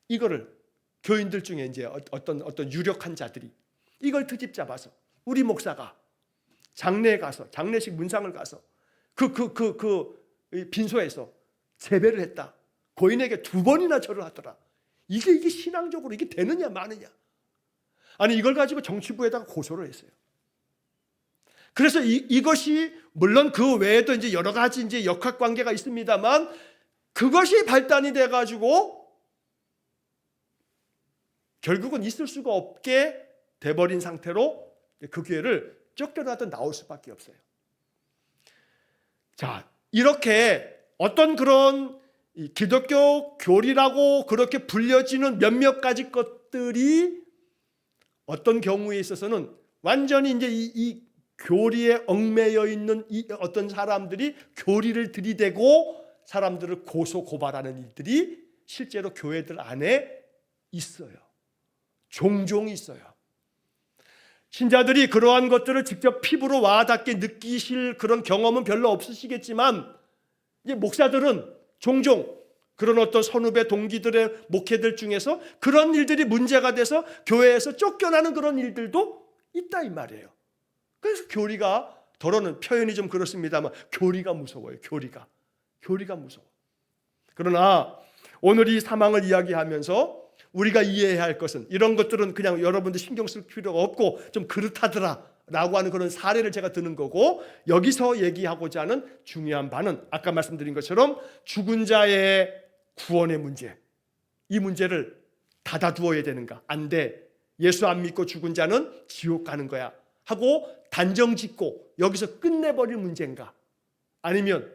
이거를 교인들 중에 이제 어떤 유력한 자들이 이걸 트집 잡아서 우리 목사가 장례에 가서, 장례식 문상을 가서 그 빈소에서 제배를 했다. 고인에게 2번이나 절을 하더라. 이게 신앙적으로 이게 되느냐 마느냐. 아니, 이걸 가지고 정치부에다가 고소를 했어요. 그래서 이것이 물론 그 외에도 이제 여러 가지 이제 역학 관계가 있습니다만, 그것이 발단이 돼 가지고 결국은 있을 수가 없게 돼버린 상태로 그 교회를 쫓겨나든 나올 수밖에 없어요. 자, 이렇게 어떤 그런 기독교 교리라고 그렇게 불려지는 몇몇 가지 것들이 어떤 경우에 있어서는 완전히 이제 이 교리에 얽매여 있는 이 어떤 사람들이 교리를 들이대고 사람들을 고소 고발하는 일들이 실제로 교회들 안에 있어요. 종종 있어요. 신자들이 그러한 것들을 직접 피부로 와닿게 느끼실 그런 경험은 별로 없으시겠지만, 이제 목사들은 종종 그런 어떤 선후배 동기들의 목회들 중에서 그런 일들이 문제가 돼서 교회에서 쫓겨나는 그런 일들도 있다 이 말이에요. 그래서 교리가, 더러는 표현이 좀 그렇습니다만, 교리가 무서워요. 교리가 무서워. 그러나 오늘 이 사망을 이야기하면서 우리가 이해해야 할 것은, 이런 것들은 그냥 여러분들 신경 쓸 필요가 없고 좀 그렇다더라 라고 하는 그런 사례를 제가 드는 거고, 여기서 얘기하고자 하는 중요한 바는 아까 말씀드린 것처럼 죽은 자의 구원의 문제, 이 문제를 닫아두어야 되는가? 안 돼. 예수 안 믿고 죽은 자는 지옥 가는 거야 하고 단정 짓고 여기서 끝내버릴 문제인가? 아니면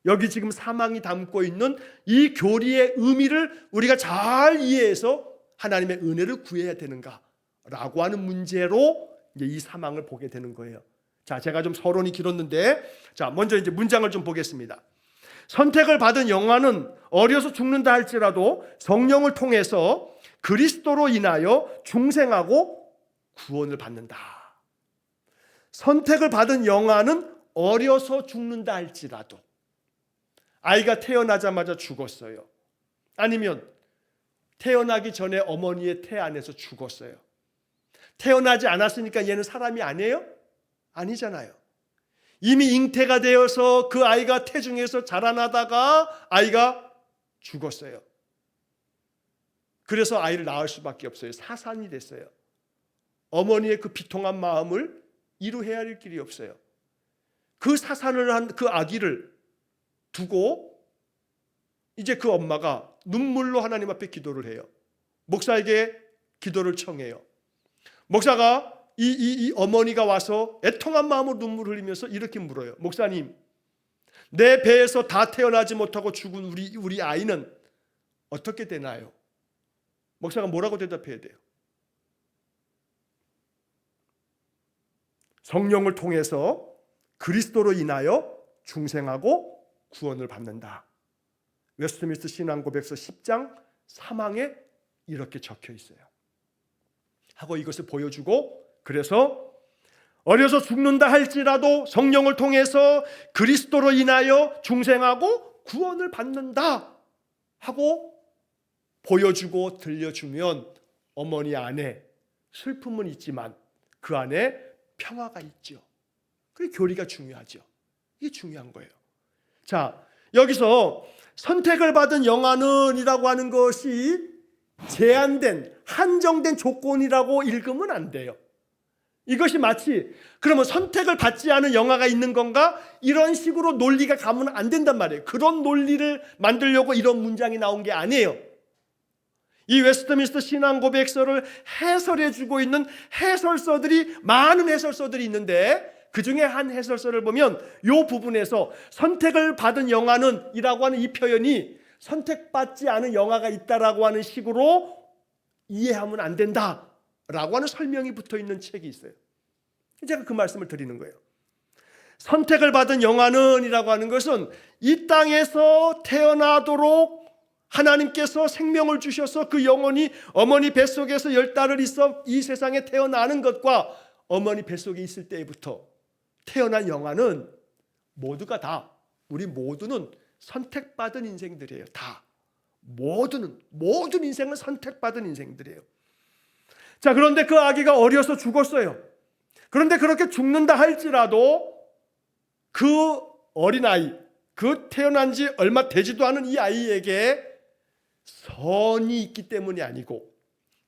여기 지금 사망이 담고 있는 이 교리의 의미를 우리가 잘 이해해서 하나님의 은혜를 구해야 되는가? 라고 하는 문제로 이제 이 사망을 보게 되는 거예요. 자, 제가 좀 서론이 길었는데, 자, 먼저 이제 문장을 좀 보겠습니다. 선택을 받은 영혼은 어려서 죽는다 할지라도 성령을 통해서 그리스도로 인하여 중생하고 구원을 받는다. 선택을 받은 영혼은 어려서 죽는다 할지라도, 아이가 태어나자마자 죽었어요. 아니면 태어나기 전에 어머니의 태 안에서 죽었어요. 태어나지 않았으니까 얘는 사람이 아니에요? 아니잖아요. 이미 잉태가 되어서 그 아이가 태중에서 자라나다가 아이가 죽었어요. 그래서 아이를 낳을 수밖에 없어요. 사산이 됐어요. 어머니의 그 비통한 마음을 이루 헤아릴 길이 없어요. 그 사산을 한 그 아기를 두고 이제 그 엄마가 눈물로 하나님 앞에 기도를 해요. 목사에게 기도를 청해요. 목사가 이 어머니가 와서 애통한 마음으로 눈물을 흘리면서 이렇게 물어요. 목사님, 내 배에서 다 태어나지 못하고 죽은 우리 아이는 어떻게 되나요? 목사가 뭐라고 대답해야 돼요? 성령을 통해서 그리스도로 인하여 중생하고 구원을 받는다. 웨스트민스터 신앙고백서 10장 3항에 이렇게 적혀 있어요. 하고 이것을 보여주고, 그래서 어려서 죽는다 할지라도 성령을 통해서 그리스도로 인하여 중생하고 구원을 받는다 하고 보여주고 들려주면 어머니 안에 슬픔은 있지만 그 안에 평화가 있죠. 그게 교리가 중요하죠. 이게 중요한 거예요. 자, 여기서 선택을 받은 영혼은 이라고 하는 것이 제한된, 한정된 조건이라고 읽으면 안 돼요. 이것이 마치 그러면 선택을 받지 않은 영화가 있는 건가? 이런 식으로 논리가 가면 안 된단 말이에요. 그런 논리를 만들려고 이런 문장이 나온 게 아니에요. 이 웨스트민스터 신앙고백서를 해설해주고 있는 해설서들이, 많은 해설서들이 있는데 그 중에 한 해설서를 보면 이 부분에서 선택을 받은 영혼은 이라고 하는 이 표현이 선택받지 않은 영혼가 있다라고 하는 식으로 이해하면 안 된다라고 하는 설명이 붙어 있는 책이 있어요. 제가 그 말씀을 드리는 거예요. 선택을 받은 영아는이라고 하는 것은 이 땅에서 태어나도록 하나님께서 생명을 주셔서 그 영혼이 어머니 뱃속에서 10달을 있어 이 세상에 태어나는 것과 어머니 뱃속에 있을 때부터 태어난 영아는 모두가 다, 우리 모두는 선택받은 인생들이에요. 다. 모든 인생은 선택받은 인생들이에요. 자, 그런데 그 아기가 어려서 죽었어요. 그런데 그렇게 죽는다 할지라도 그 어린아이, 그 태어난 지 얼마 되지도 않은 이 아이에게 선이 있기 때문이 아니고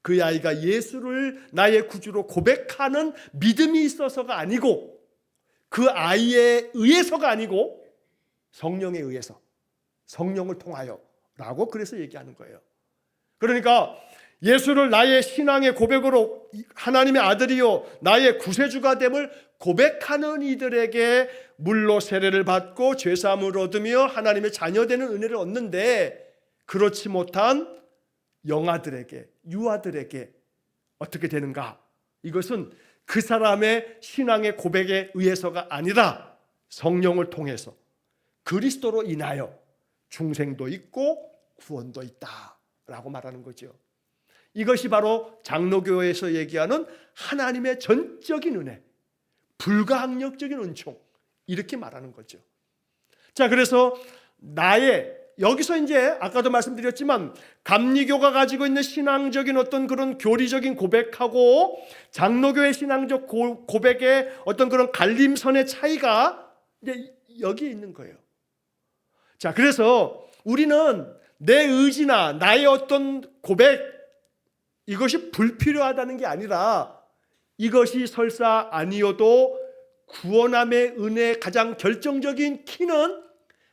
그 아이가 예수를 나의 구주로 고백하는 믿음이 있어서가 아니고 그 아이에 의해서가 아니고 성령에 의해서, 성령을 통하여 라고 그래서 얘기하는 거예요. 그러니까 예수를 나의 신앙의 고백으로 하나님의 아들이요 나의 구세주가 됨을 고백하는 이들에게 물로 세례를 받고 죄사함을 얻으며 하나님의 자녀되는 은혜를 얻는데, 그렇지 못한 영아들에게, 유아들에게 어떻게 되는가? 이것은 그 사람의 신앙의 고백에 의해서가 아니라 성령을 통해서 그리스도로 인하여 중생도 있고 구원도 있다라고 말하는 거죠. 이것이 바로 장로교에서 얘기하는 하나님의 전적인 은혜, 불가항력적인 은총, 이렇게 말하는 거죠. 자, 그래서 여기서 이제 아까도 말씀드렸지만 감리교가 가지고 있는 신앙적인 어떤 그런 교리적인 고백하고 장로교의 신앙적 고백의 어떤 그런 갈림선의 차이가 이제 여기에 있는 거예요. 자, 그래서 우리는 내 의지나 나의 어떤 고백, 이것이 불필요하다는 게 아니라 이것이 설사 아니어도 구원함의 은혜의 가장 결정적인 키는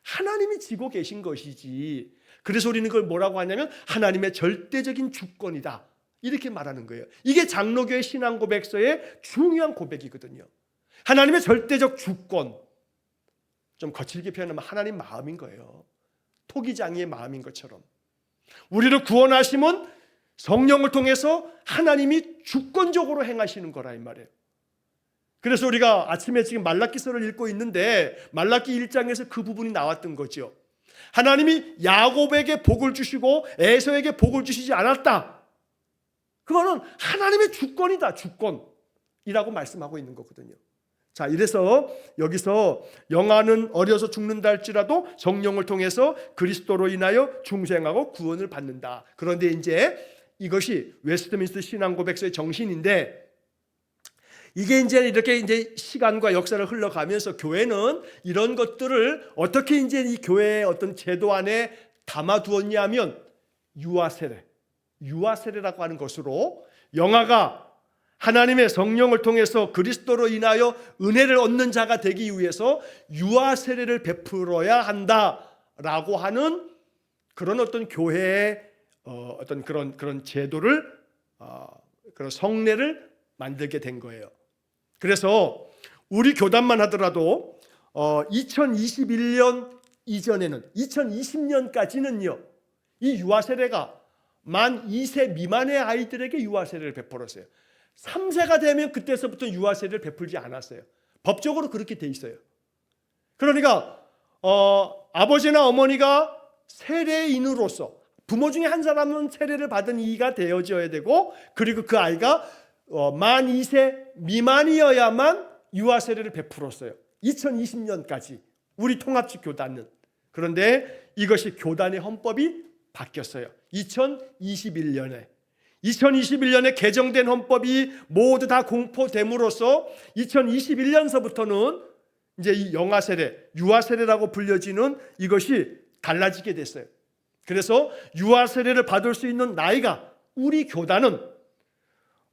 하나님이 지고 계신 것이지, 그래서 우리는 그걸 뭐라고 하냐면 하나님의 절대적인 주권이다, 이렇게 말하는 거예요. 이게 장로교의 신앙 고백서의 중요한 고백이거든요. 하나님의 절대적 주권, 좀 거칠게 표현하면 하나님 마음인 거예요. 토기장이의 마음인 것처럼 우리를 구원하심은 성령을 통해서 하나님이 주권적으로 행하시는 거라 이 말이에요. 그래서 우리가 아침에 지금 말라기서를 읽고 있는데 말라기 1장에서 그 부분이 나왔던 거죠. 하나님이 야곱에게 복을 주시고 에서에게 복을 주시지 않았다. 그거는 하나님의 주권이다, 주권이라고 말씀하고 있는 거거든요. 자, 이래서 여기서 영아는 어려서 죽는다 할지라도 성령을 통해서 그리스도로 인하여 중생하고 구원을 받는다. 그런데 이제 이것이 웨스트민스터 신앙 고백서의 정신인데, 이게 이렇게 시간과 역사를 흘러가면서 교회는 이런 것들을 어떻게 이 교회의 어떤 제도 안에 담아두었냐면 유아세례라고 하는 것으로 영아가 하나님의 성령을 통해서 그리스도로 인하여 은혜를 얻는 자가 되기 위해서 유아세례를 베풀어야 한다라고 하는 그런 어떤 교회의 어떤 그런 제도를, 그런 성례를 만들게 된 거예요. 그래서 우리 교단만 하더라도 2021년 이전에는 2020년까지는요 이 유아세례가 만 2세 미만의 아이들에게 유아세례를 베풀었어요. 3세가 되면 그때서부터 유아세례를 베풀지 않았어요. 법적으로 그렇게 돼 있어요. 그러니까 아버지나 어머니가 세례인으로서 부모 중에 한 사람은 세례를 받은 이가 되어져야 되고, 그리고 그 아이가 만 2세 미만이어야만 유아세례를 베풀었어요. 2020년까지 우리 통합식 교단은. 그런데 이것이 교단의 헌법이 바뀌었어요. 2021년에 개정된 헌법이 모두 다 공포됨으로써 2021년서부터는 이제 이 영아세례, 유아세례라고 불려지는 이것이 달라지게 됐어요. 그래서 유아세례를 받을 수 있는 나이가 우리 교단은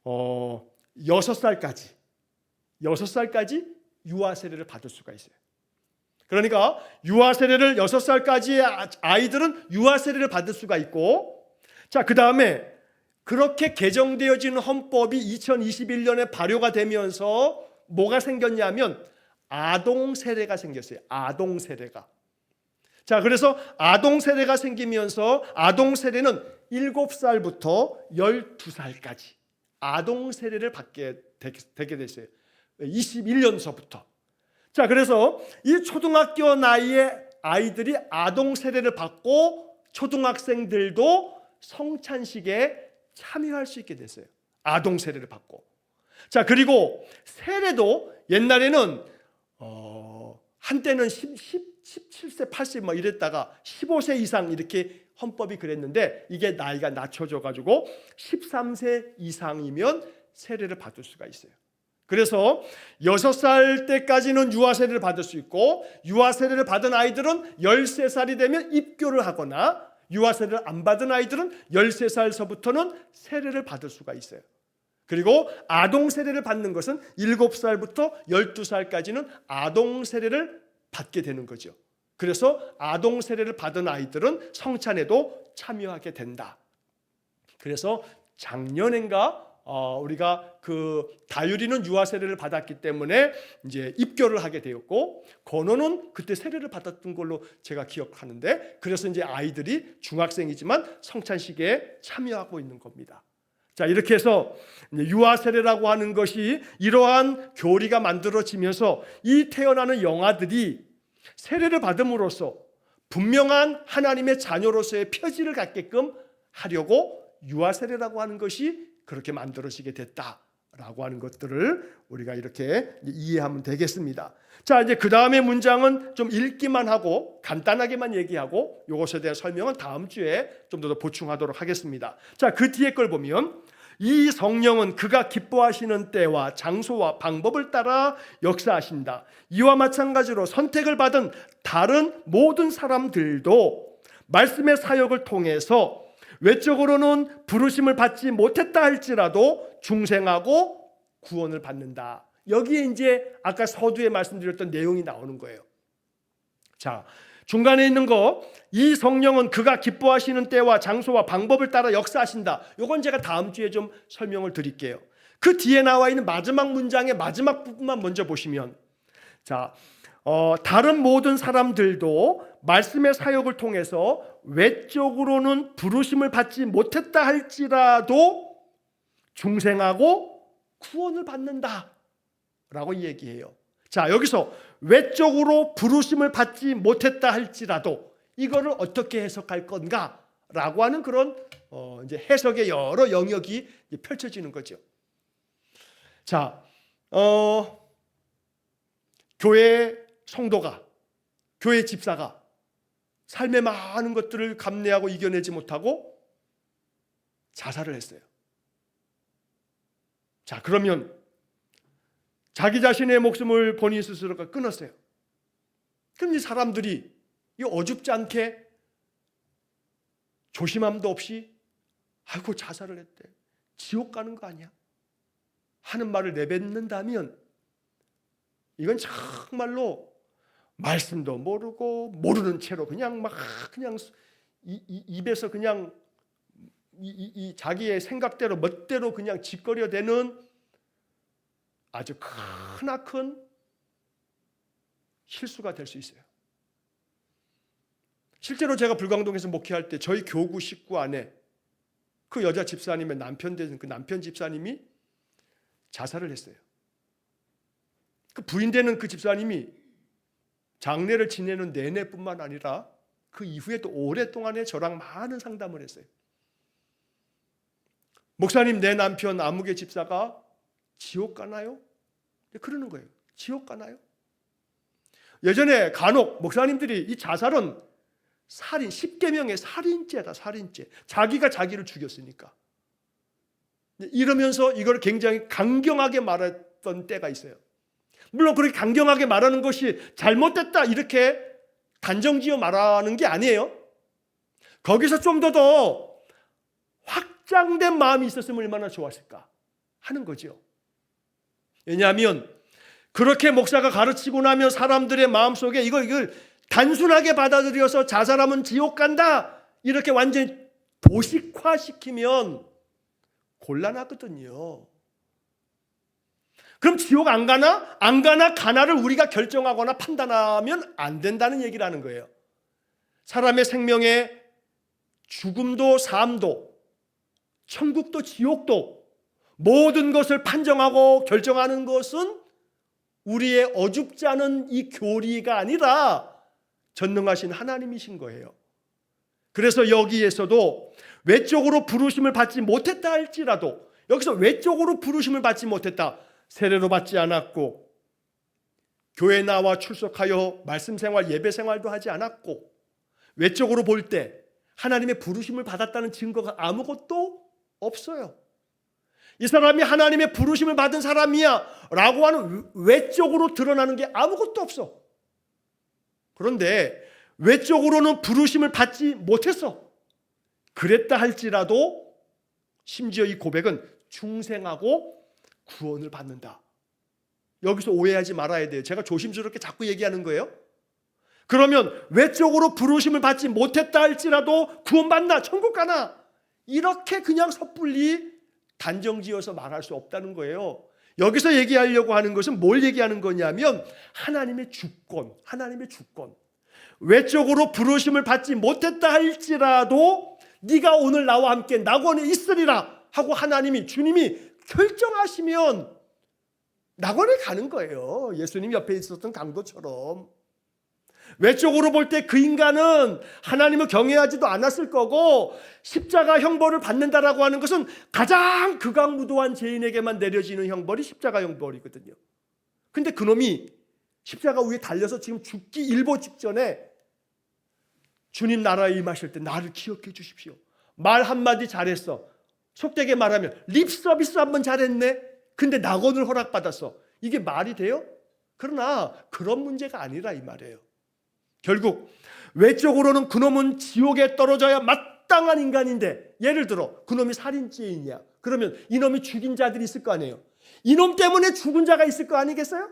6살까지 유아세례를 받을 수가 있어요. 그러니까 유아세례를 6살까지의 아이들은 유아세례를 받을 수가 있고, 자, 그 다음에 그렇게 개정되어지는 헌법이 2021년에 발효가 되면서 뭐가 생겼냐면 아동세례가 생겼어요. 아동세례가. 자, 그래서 아동세례가 생기면서 아동세례는 7살부터 12살까지 아동세례를 받게 되게 됐어요. 21년서부터. 자, 그래서 이 초등학교 나이의 아이들이 아동 세례를 받고 초등학생들도 성찬식에 참여할 수 있게 됐어요. 아동 세례를 받고. 자, 그리고 세례도 옛날에는 한때는 17세, 8세 뭐 이랬다가 15세 이상 이렇게 헌법이 그랬는데 이게 나이가 낮춰져 가지고 13세 이상이면 세례를 받을 수가 있어요. 그래서 6살 때까지는 유아 세례를 받을 수 있고, 유아 세례를 받은 아이들은 13살이 되면 입교를 하거나, 유아 세례를 안 받은 아이들은 13살서부터는 세례를 받을 수가 있어요. 그리고 아동 세례를 받는 것은 7살부터 12살까지는 아동 세례를 받게 되는 거죠. 그래서 아동 세례를 받은 아이들은 성찬에도 참여하게 된다. 그래서 작년인가 우리가 그 다율이는 유아 세례를 받았기 때문에 이제 입교를 하게 되었고, 건호는 그때 세례를 받았던 걸로 제가 기억하는데, 그래서 이제 아이들이 중학생이지만 성찬식에 참여하고 있는 겁니다. 자, 이렇게 해서 유아 세례라고 하는 것이 이러한 교리가 만들어지면서 이 태어나는 영아들이 세례를 받음으로써 분명한 하나님의 자녀로서의 표지를 갖게끔 하려고 유아 세례라고 하는 것이 그렇게 만들어지게 됐다라고 하는 것들을 우리가 이렇게 이해하면 되겠습니다. 자, 이제 그 다음에 문장은 좀 읽기만 하고 간단하게만 얘기하고 이것에 대한 설명은 다음 주에 좀 더 보충하도록 하겠습니다. 자, 그 뒤에 걸 보면 이 성령은 그가 기뻐하시는 때와 장소와 방법을 따라 역사하신다. 이와 마찬가지로 선택을 받은 다른 모든 사람들도 말씀의 사역을 통해서 외적으로는 부르심을 받지 못했다 할지라도 중생하고 구원을 받는다. 여기에 이제 아까 서두에 말씀드렸던 내용이 나오는 거예요. 자, 중간에 있는 거, 이 성령은 그가 기뻐하시는 때와 장소와 방법을 따라 역사하신다. 이건 제가 다음 주에 좀 설명을 드릴게요. 그 뒤에 나와 있는 마지막 문장의 마지막 부분만 먼저 보시면, 자, 다른 모든 사람들도 말씀의 사역을 통해서 외적으로는 부르심을 받지 못했다 할지라도 중생하고 구원을 받는다 라고 얘기해요. 자, 여기서 외적으로 부르심을 받지 못했다 할지라도 이거를 어떻게 해석할 건가 라고 하는 그런 이제 해석의 여러 영역이 펼쳐지는 거죠. 자, 교회 성도가, 교회 집사가 삶의 많은 것들을 감내하고 이겨내지 못하고 자살을 했어요. 자, 그러면 자기 자신의 목숨을 본인 스스로가 끊었어요. 그럼 이 사람들이 이 어줍지 않게 조심함도 없이 아이고 자살을 했대, 지옥 가는 거 아니야 하는 말을 내뱉는다면 이건 정말로 말씀도 모르고 모르는 채로 그냥 막 그냥 입에서 그냥 이 자기의 생각대로 멋대로 그냥 짓거려대는 아주 크나큰 실수가 될 수 있어요. 실제로 제가 불광동에서 목회할 때 저희 교구 식구 안에 그 여자 집사님의 남편 되는 그 남편 집사님이 자살을 했어요. 그 부인 되는 그 집사님이 장례를 지내는 내내뿐만 아니라 그 이후에도 오랫동안에 저랑 많은 상담을 했어요. 목사님, 내 남편 아무개 집사가 지옥 가나요? 그러는 거예요. 지옥 가나요? 예전에 간혹 목사님들이 이 자살은 살인, 10계명의 살인죄다, 살인죄. 자기가 자기를 죽였으니까. 이러면서 이걸 굉장히 강경하게 말했던 때가 있어요. 물론 그렇게 강경하게 말하는 것이 잘못됐다 이렇게 단정지어 말하는 게 아니에요. 거기서 좀 더 확장된 마음이 있었으면 얼마나 좋았을까 하는 거죠. 왜냐하면 그렇게 목사가 가르치고 나면 사람들의 마음속에 이걸 단순하게 받아들여서 자살하면 지옥 간다 이렇게 완전히 도식화시키면 곤란하거든요. 그럼 지옥 안 가나? 안 가나? 가나를 우리가 결정하거나 판단하면 안 된다는 얘기를 하는 거예요. 사람의 생명에 죽음도 삶도 천국도 지옥도 모든 것을 판정하고 결정하는 것은 우리의 어줍지 않은 이 교리가 아니라 전능하신 하나님이신 거예요. 그래서 여기에서도 외적으로 부르심을 받지 못했다 할지라도, 여기서 외적으로 부르심을 받지 못했다, 세례로 받지 않았고 교회 나와 출석하여 말씀 생활, 예배 생활도 하지 않았고, 외적으로 볼 때 하나님의 부르심을 받았다는 증거가 아무것도 없어요. 이 사람이 하나님의 부르심을 받은 사람이야 라고 하는 외적으로 드러나는 게 아무것도 없어. 그런데 외적으로는 부르심을 받지 못했어. 그랬다 할지라도 심지어 이 고백은 중생하고 구원을 받는다. 여기서 오해하지 말아야 돼요. 제가 조심스럽게 자꾸 얘기하는 거예요. 그러면 외적으로 부르심을 받지 못했다 할지라도 구원받나, 천국 가나, 이렇게 그냥 섣불리 단정지어서 말할 수 없다는 거예요. 여기서 얘기하려고 하는 것은 뭘 얘기하는 거냐면 하나님의 주권, 하나님의 주권. 외적으로 부르심을 받지 못했다 할지라도 네가 오늘 나와 함께 낙원에 있으리라 하고 하나님이, 주님이 결정하시면 낙원에 가는 거예요. 예수님 옆에 있었던 강도처럼. 외적으로 볼 때 그 인간은 하나님을 경외하지도 않았을 거고, 십자가 형벌을 받는다라고 하는 것은 가장 극악무도한 죄인에게만 내려지는 형벌이 십자가 형벌이거든요. 근데 그놈이 십자가 위에 달려서 지금 죽기 일보 직전에 주님 나라에 임하실 때 나를 기억해 주십시오. 말 한마디 잘했어. 속되게 말하면 립 서비스 한번 잘했네. 근데 낙원을 허락받았어. 이게 말이 돼요? 그러나 그런 문제가 아니라 이 말이에요. 결국 외적으로는 그놈은 지옥에 떨어져야 마땅한 인간인데, 예를 들어 그놈이 살인죄인이야. 그러면 이놈이 죽인 자들이 있을 거 아니에요. 이놈 때문에 죽은 자가 있을 거 아니겠어요?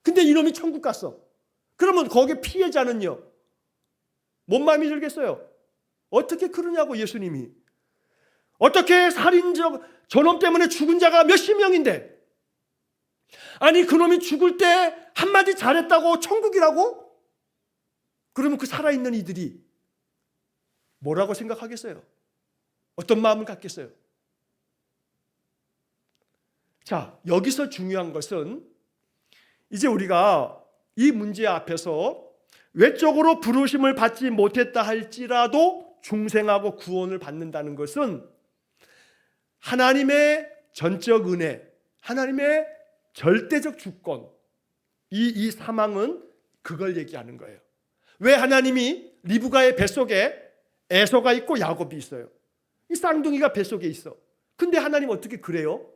근데 이놈이 천국 갔어. 그러면 거기에 피해자는요, 뭔 마음이 들겠어요? 어떻게 그러냐고. 예수님이 어떻게 저놈 때문에 죽은 자가 몇십 명인데, 아니 그놈이 죽을 때 한마디 잘했다고 천국이라고? 그러면 그 살아있는 이들이 뭐라고 생각하겠어요? 어떤 마음을 갖겠어요? 자, 여기서 중요한 것은 이제 우리가 이 문제 앞에서 외적으로 부르심을 받지 못했다 할지라도 중생하고 구원을 받는다는 것은 하나님의 전적 은혜, 하나님의 절대적 주권, 이 사망은 그걸 얘기하는 거예요. 왜 하나님이 리브가의 뱃속에 에서가 있고 야곱이 있어요. 이 쌍둥이가 뱃속에 있어. 근데 하나님 어떻게 그래요?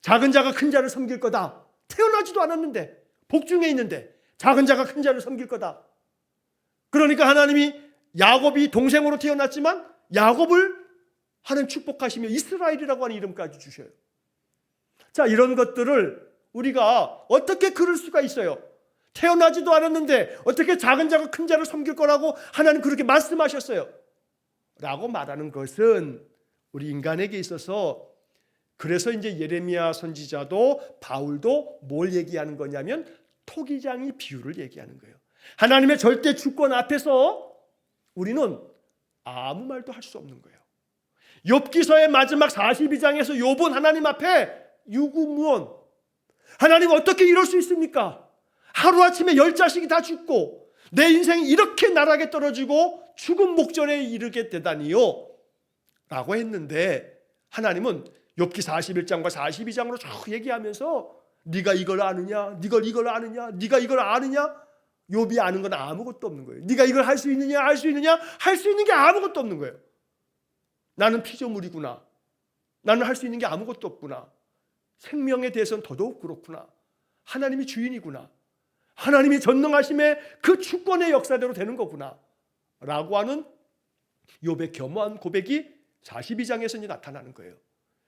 작은 자가 큰 자를 섬길 거다. 태어나지도 않았는데, 복중에 있는데 작은 자가 큰 자를 섬길 거다. 그러니까 하나님이 야곱이 동생으로 태어났지만 야곱을 하나님 축복하시며 이스라엘이라고 하는 이름까지 주셔요. 자, 이런 것들을 우리가 어떻게 그럴 수가 있어요? 태어나지도 않았는데 어떻게 작은 자가 큰 자를 섬길 거라고 하나님 그렇게 말씀하셨어요? 라고 말하는 것은 우리 인간에게 있어서, 그래서 이제 예레미야 선지자도 바울도 뭘 얘기하는 거냐면 토기장이 비유를 얘기하는 거예요. 하나님의 절대 주권 앞에서 우리는 아무 말도 할 수 없는 거예요. 욥기서의 마지막 42장에서 욥은 하나님 앞에 유구무원, 하나님 어떻게 이럴 수 있습니까? 하루아침에 10자식이 다 죽고 내 인생이 이렇게 나락에 떨어지고 죽음 목전에 이르게 되다니요 라고 했는데, 하나님은 욥기 41장과 42장으로 쭉 얘기하면서 네가 이걸 아느냐, 네가 이걸 아느냐, 네가 이걸 아느냐. 욥이 아는 건 아무것도 없는 거예요. 네가 이걸 할 수 있느냐, 할 수 있느냐, 할 수 있는 게 아무것도 없는 거예요. 나는 피조물이구나. 나는 할 수 있는 게 아무것도 없구나. 생명에 대해서는 더더욱 그렇구나. 하나님이 주인이구나. 하나님이 전능하심의 그 주권의 역사대로 되는 거구나 라고 하는 욥의 겸허한 고백이 42장에서 이제 나타나는 거예요.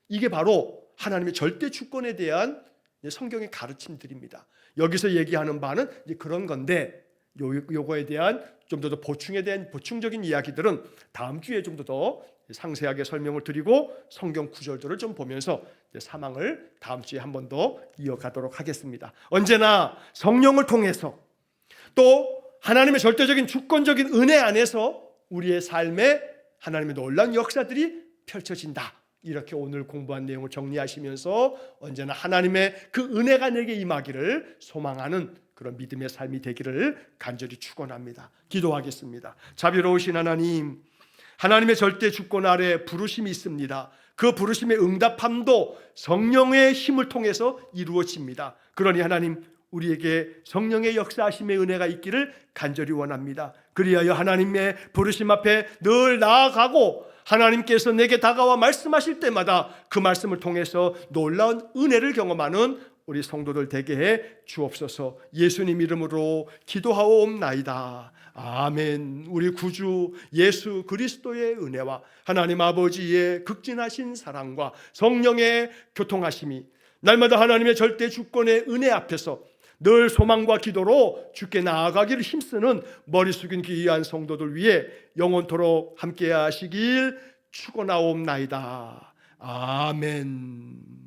이게 바로 하나님의 절대 주권에 대한 성경의 가르침들입니다. 여기서 얘기하는 바는 이제 그런 건데, 요거에 대한 좀 더 보충에 대한 보충적인 이야기들은 다음 주에 좀 더 상세하게 설명을 드리고 성경 구절들을 좀 보면서 사망을 다음 주에 한 번 더 이어가도록 하겠습니다. 언제나 성령을 통해서 또 하나님의 절대적인 주권적인 은혜 안에서 우리의 삶에 하나님의 놀라운 역사들이 펼쳐진다 이렇게 오늘 공부한 내용을 정리하시면서 언제나 하나님의 그 은혜가 내게 임하기를 소망하는 그런 믿음의 삶이 되기를 간절히 축원합니다. 기도하겠습니다. 자비로우신 하나님, 하나님의 절대 주권 아래 부르심이 있습니다. 그 부르심의 응답함도 성령의 힘을 통해서 이루어집니다. 그러니 하나님, 우리에게 성령의 역사하심의 은혜가 있기를 간절히 원합니다. 그리하여 하나님의 부르심 앞에 늘 나아가고 하나님께서 내게 다가와 말씀하실 때마다 그 말씀을 통해서 놀라운 은혜를 경험하는 우리 성도들 되게 해 주옵소서. 예수님 이름으로 기도하옵나이다. 아멘. 우리 구주 예수 그리스도의 은혜와 하나님 아버지의 극진하신 사랑과 성령의 교통하심이 날마다 하나님의 절대 주권의 은혜 앞에서 늘 소망과 기도로 주께 나아가기를 힘쓰는 머리 숙인 귀한 성도들 위해 영원토록 함께 하시길 축원하옵나이다. 아멘.